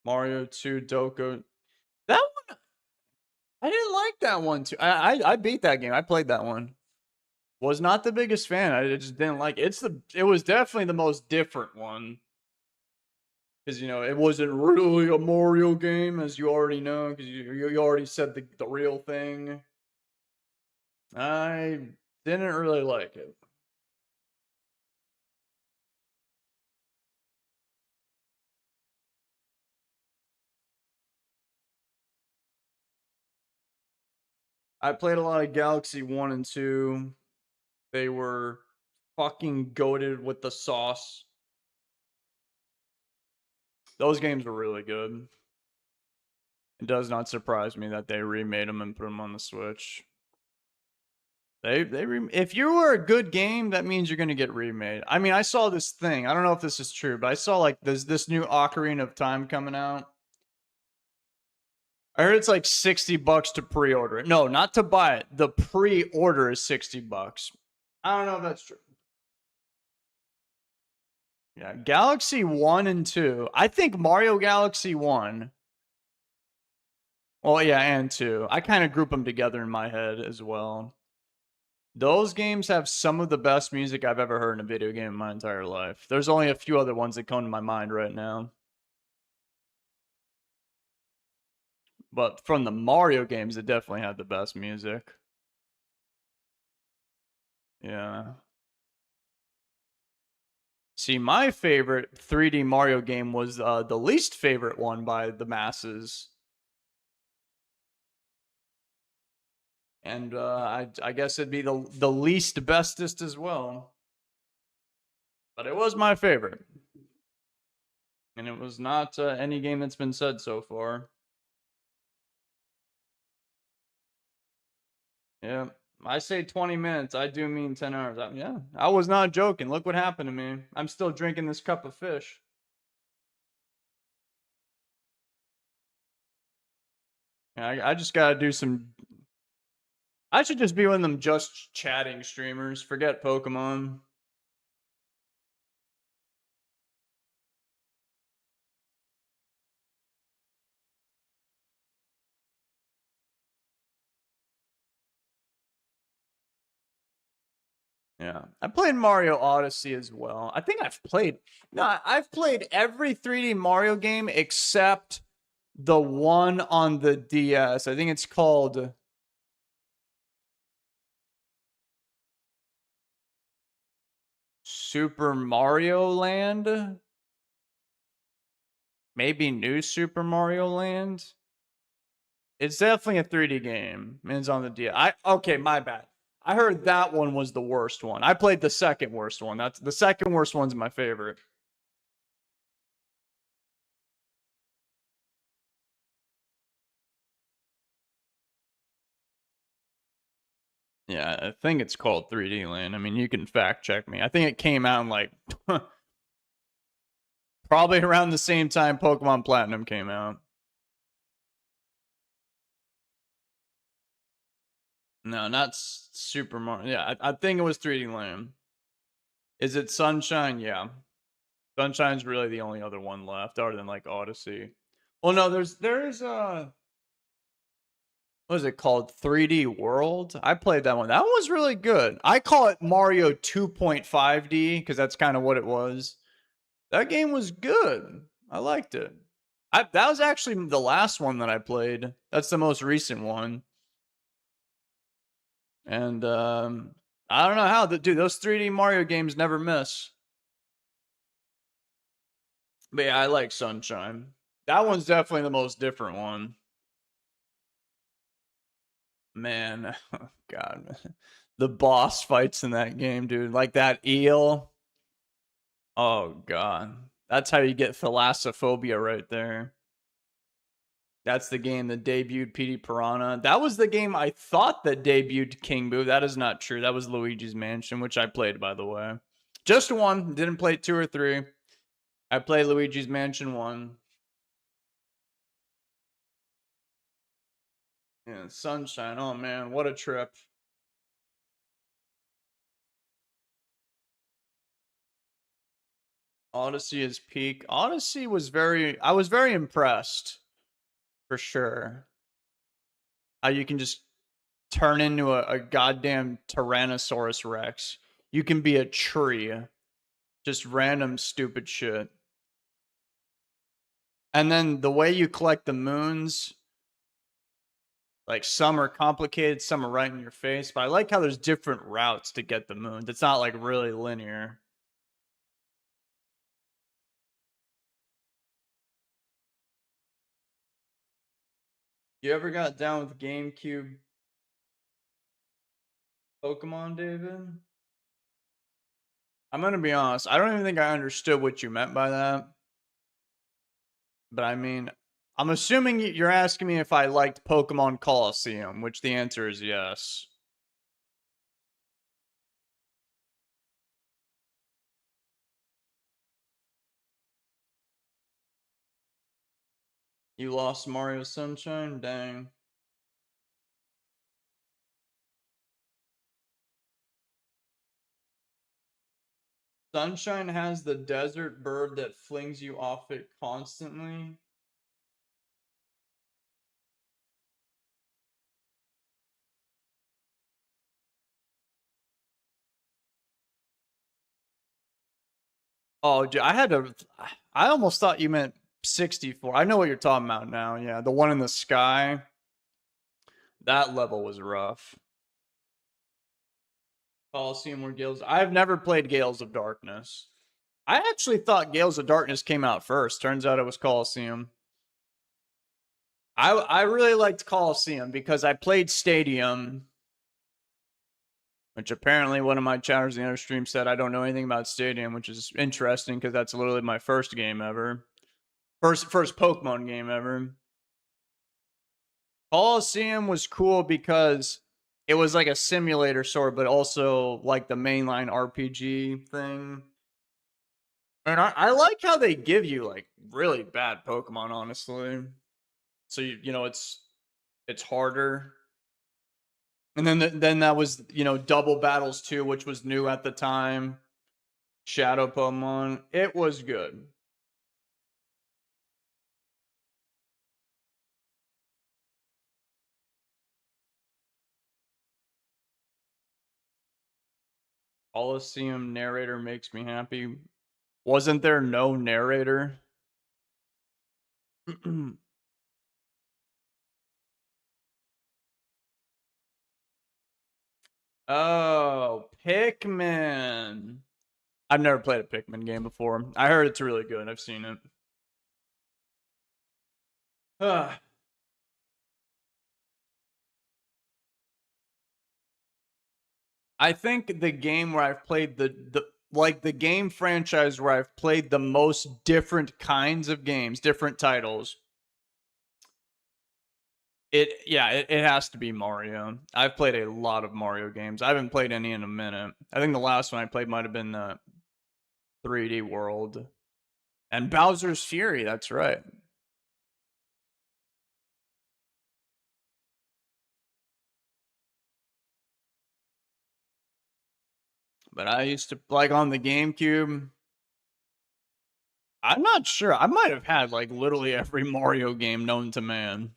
Mario 2 Doko. That one, I didn't like that one too. I beat that game. I played that one. Was not the biggest fan. I just didn't like it. It was definitely the most different one. Because it wasn't really a Mario game, as you already know, because you already said the real thing. I didn't really like it. I played a lot of Galaxy 1 and 2. They were fucking goated with the sauce. Those games were really good. It does not surprise me that they remade them and put them on the Switch. If you were a good game, that means you're gonna get remade. I mean, I saw this thing. I don't know if this is true, but I saw like this new Ocarina of Time coming out. I heard it's like $60 to pre-order it. No, not to buy it. The pre-order is $60. I don't know if that's true. Yeah, Galaxy 1 and 2. I think Mario Galaxy 1. Well, yeah, and 2. I kind of group them together in my head as well. Those games have some of the best music I've ever heard in a video game in my entire life. There's only a few other ones that come to my mind right now. But from the Mario games, it definitely had the best music. Yeah. See, my favorite 3D Mario game was the least favorite one by the masses. And I guess it'd be the least bestest as well. But it was my favorite. And it was not any game that's been said so far. Yeah. I say 20 minutes. I do mean 10 hours. Yeah. I was not joking. Look what happened to me. I'm still drinking this cup of fish. I just got to do some. I should just be one of them just chatting streamers. Forget Pokemon. Yeah, I played Mario Odyssey as well. I think I've played. No, I've played every 3D Mario game except the one on the DS. I think it's called Super Mario Land. Maybe New Super Mario Land. It's definitely a 3D game. And it's on the DS. Okay, my bad. I heard that one was the worst one. I played the second worst one. That's the second worst one's my favorite. Yeah, I think it's called 3D Land. I mean, you can fact check me. I think it came out in like probably around the same time Pokemon Platinum came out. No, not Super Mario. Yeah, I think it was 3D Land. Is it Sunshine? Yeah. Sunshine's really the only other one left, other than like Odyssey. Well, no, there's what is it called? 3D World. I played that one. That one was really good. I call it Mario 2.5D because that's kind of what it was. That game was good. I liked it. That was actually the last one that I played. That's the most recent one. And I don't know how, dude, those 3D Mario games never miss. But yeah, I like Sunshine. That one's definitely the most different one. Man, God, the boss fights in that game, dude. Like that eel. Oh God, that's how you get thalassophobia right there. That's the game that debuted Petey Piranha. That was the game I thought that debuted King Boo. That is not true. That was Luigi's Mansion, which I played, by the way. Just one. Didn't play 2 or 3. I played Luigi's Mansion 1. Yeah, Sunshine. Oh man, what a trip. Odyssey is peak. Odyssey was I was very impressed, for sure. How you can just turn into a goddamn Tyrannosaurus Rex. You can be a tree. Just random stupid shit. And then the way you collect the moons, like some are complicated, some are right in your face. But I like how there's different routes to get the moons. It's not like really linear. You ever got down with GameCube Pokemon, David? I'm gonna be honest. I don't even think I understood what you meant by that. But I mean, I'm assuming you're asking me if I liked Pokemon Coliseum, which the answer is yes. You lost Mario Sunshine? Dang. Sunshine has the desert bird that flings you off it constantly. Oh, dude, I almost thought you meant 64. I know what you're talking about now. Yeah, the one in the sky. That level was rough. Coliseum or Gales. I've never played Gales of Darkness. I actually thought Gales of Darkness came out first. Turns out it was Coliseum. I really liked Coliseum because I played Stadium, which apparently one of my chatters in the other stream said I don't know anything about Stadium, which is interesting because that's literally my first game ever. First Pokemon game ever. Coliseum was cool because it was like a simulator sort, but also like the mainline RPG thing. And I like how they give you like really bad Pokemon, honestly. So you know it's harder. And then that was double battles too, which was new at the time. Shadow Pokemon. It was good. Coliseum narrator makes me happy. Wasn't there no narrator? Oh, Pikmin. I've never played a Pikmin game before. I heard it's really good. I've seen it. I think the game where I've played the game franchise where I've played the most different kinds of games, different titles. It has to be Mario. I've played a lot of Mario games. I haven't played any in a minute. I think the last one I played might have been the 3D World and Bowser's Fury. That's right. But I used to like on the GameCube. I'm not sure. I might have had like literally every Mario game known to man.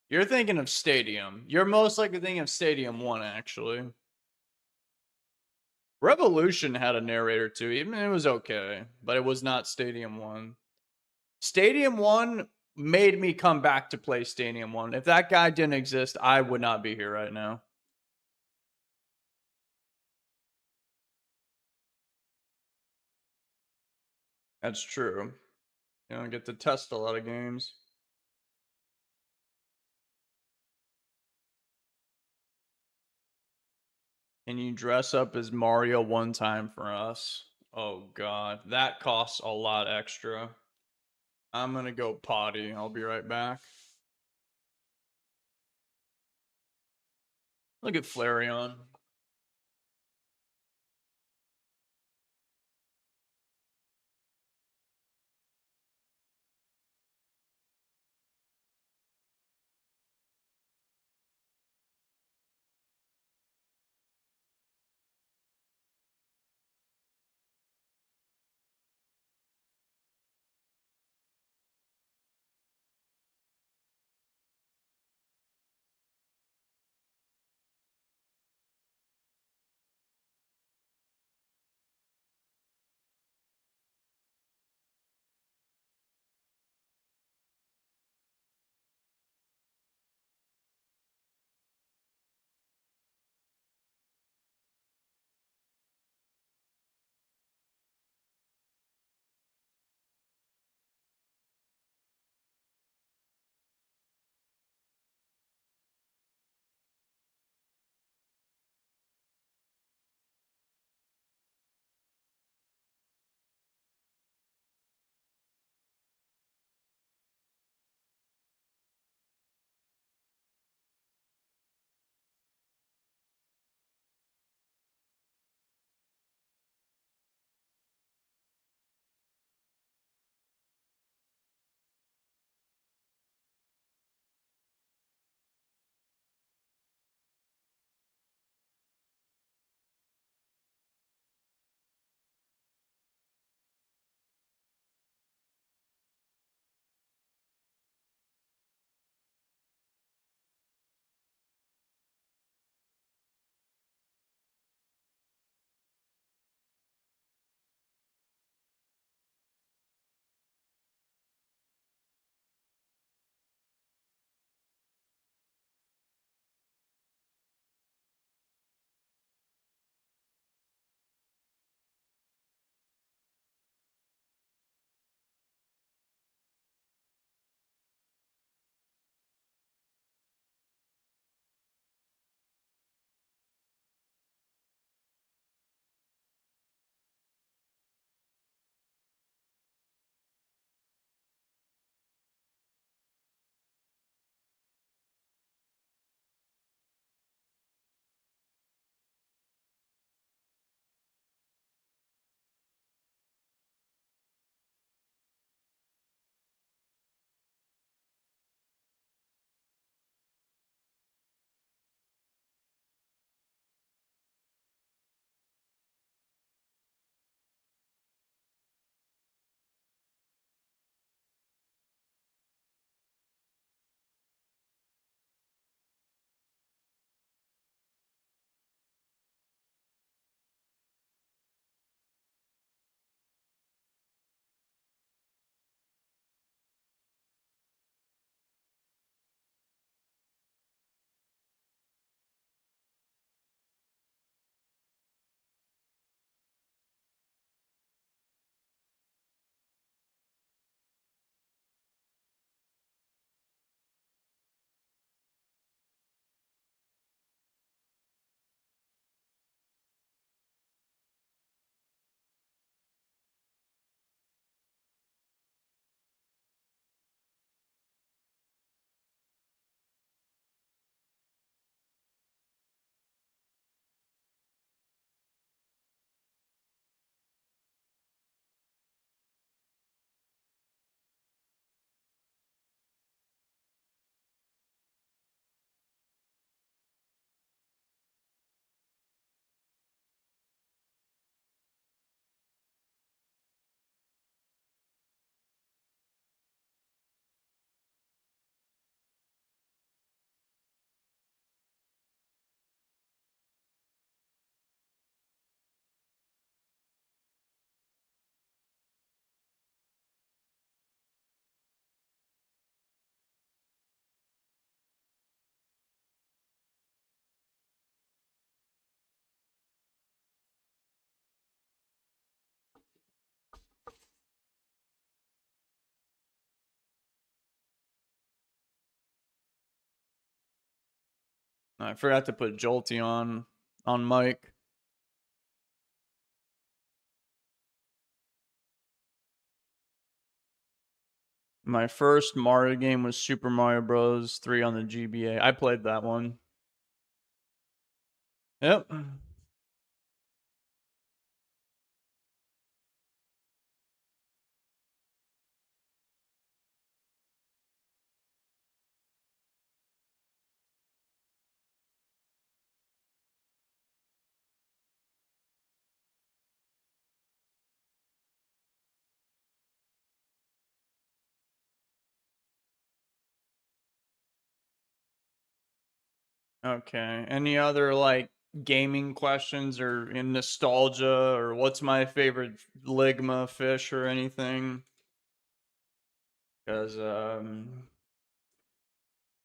You're thinking of Stadium. You're most likely thinking of Stadium 1, actually. Revolution had a narrator too. Even it was okay, but it was not Stadium 1. Stadium 1 made me come back to play Stadium 1. If that guy didn't exist, I would not be here right now. That's true. You don't get to test a lot of games. Can you dress up as Mario one time for us? Oh god, that costs a lot extra. I'm gonna go potty. I'll be right back. Look at Flareon. I forgot to put Jolteon on mic. My first Mario game was Super Mario Bros. 3 on the GBA. I played that one. Yep. Okay. Any other like gaming questions or in nostalgia or what's my favorite Ligma fish or anything? Because it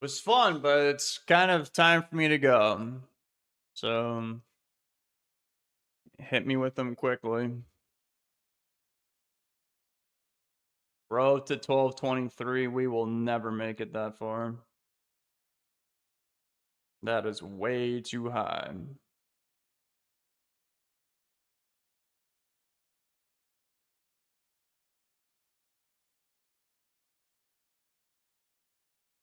was fun, but it's kind of time for me to go. So hit me with them quickly. Road to 1223. We will never make it that far. That is way too high.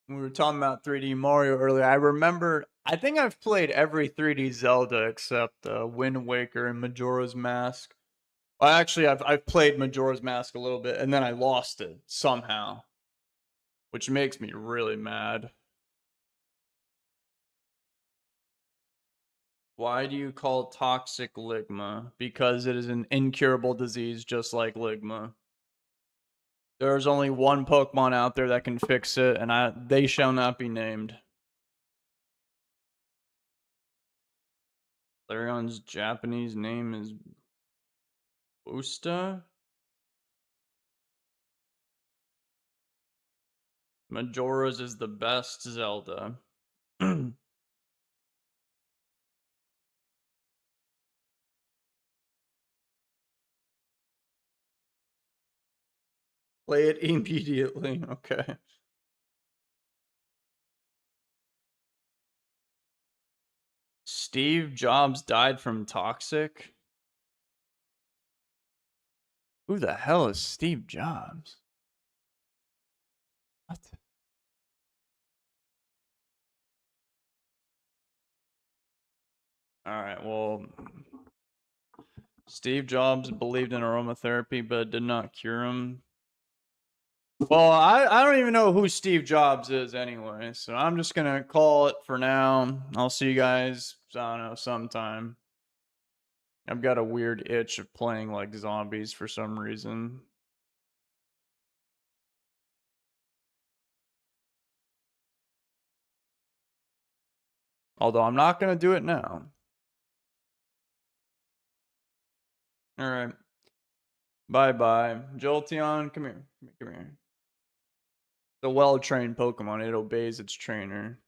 We were talking about 3D Mario earlier. I remember, I think I've played every 3D Zelda except Wind Waker and Majora's Mask. Well, actually, I've played Majora's Mask a little bit, and then I lost it somehow, which makes me really mad. Why do you call toxic Ligma? Because it is an incurable disease, just like Ligma. There's only one Pokemon out there that can fix it, and they shall not be named. Flareon's Japanese name is Busta. Majora's is the best Zelda. Play it immediately. Okay. Steve Jobs died from toxic? Who the hell is Steve Jobs? What? All right, well, Steve Jobs believed in aromatherapy but did not cure him. Well, I don't even know who Steve Jobs is anyway, so I'm just gonna call it for now. I'll see you guys, I don't know, sometime. I've got a weird itch of playing like zombies for some reason. Although I'm not gonna do it now. Alright. Bye bye. Jolteon, come here. Come here. The well trained Pokemon, it obeys its trainer.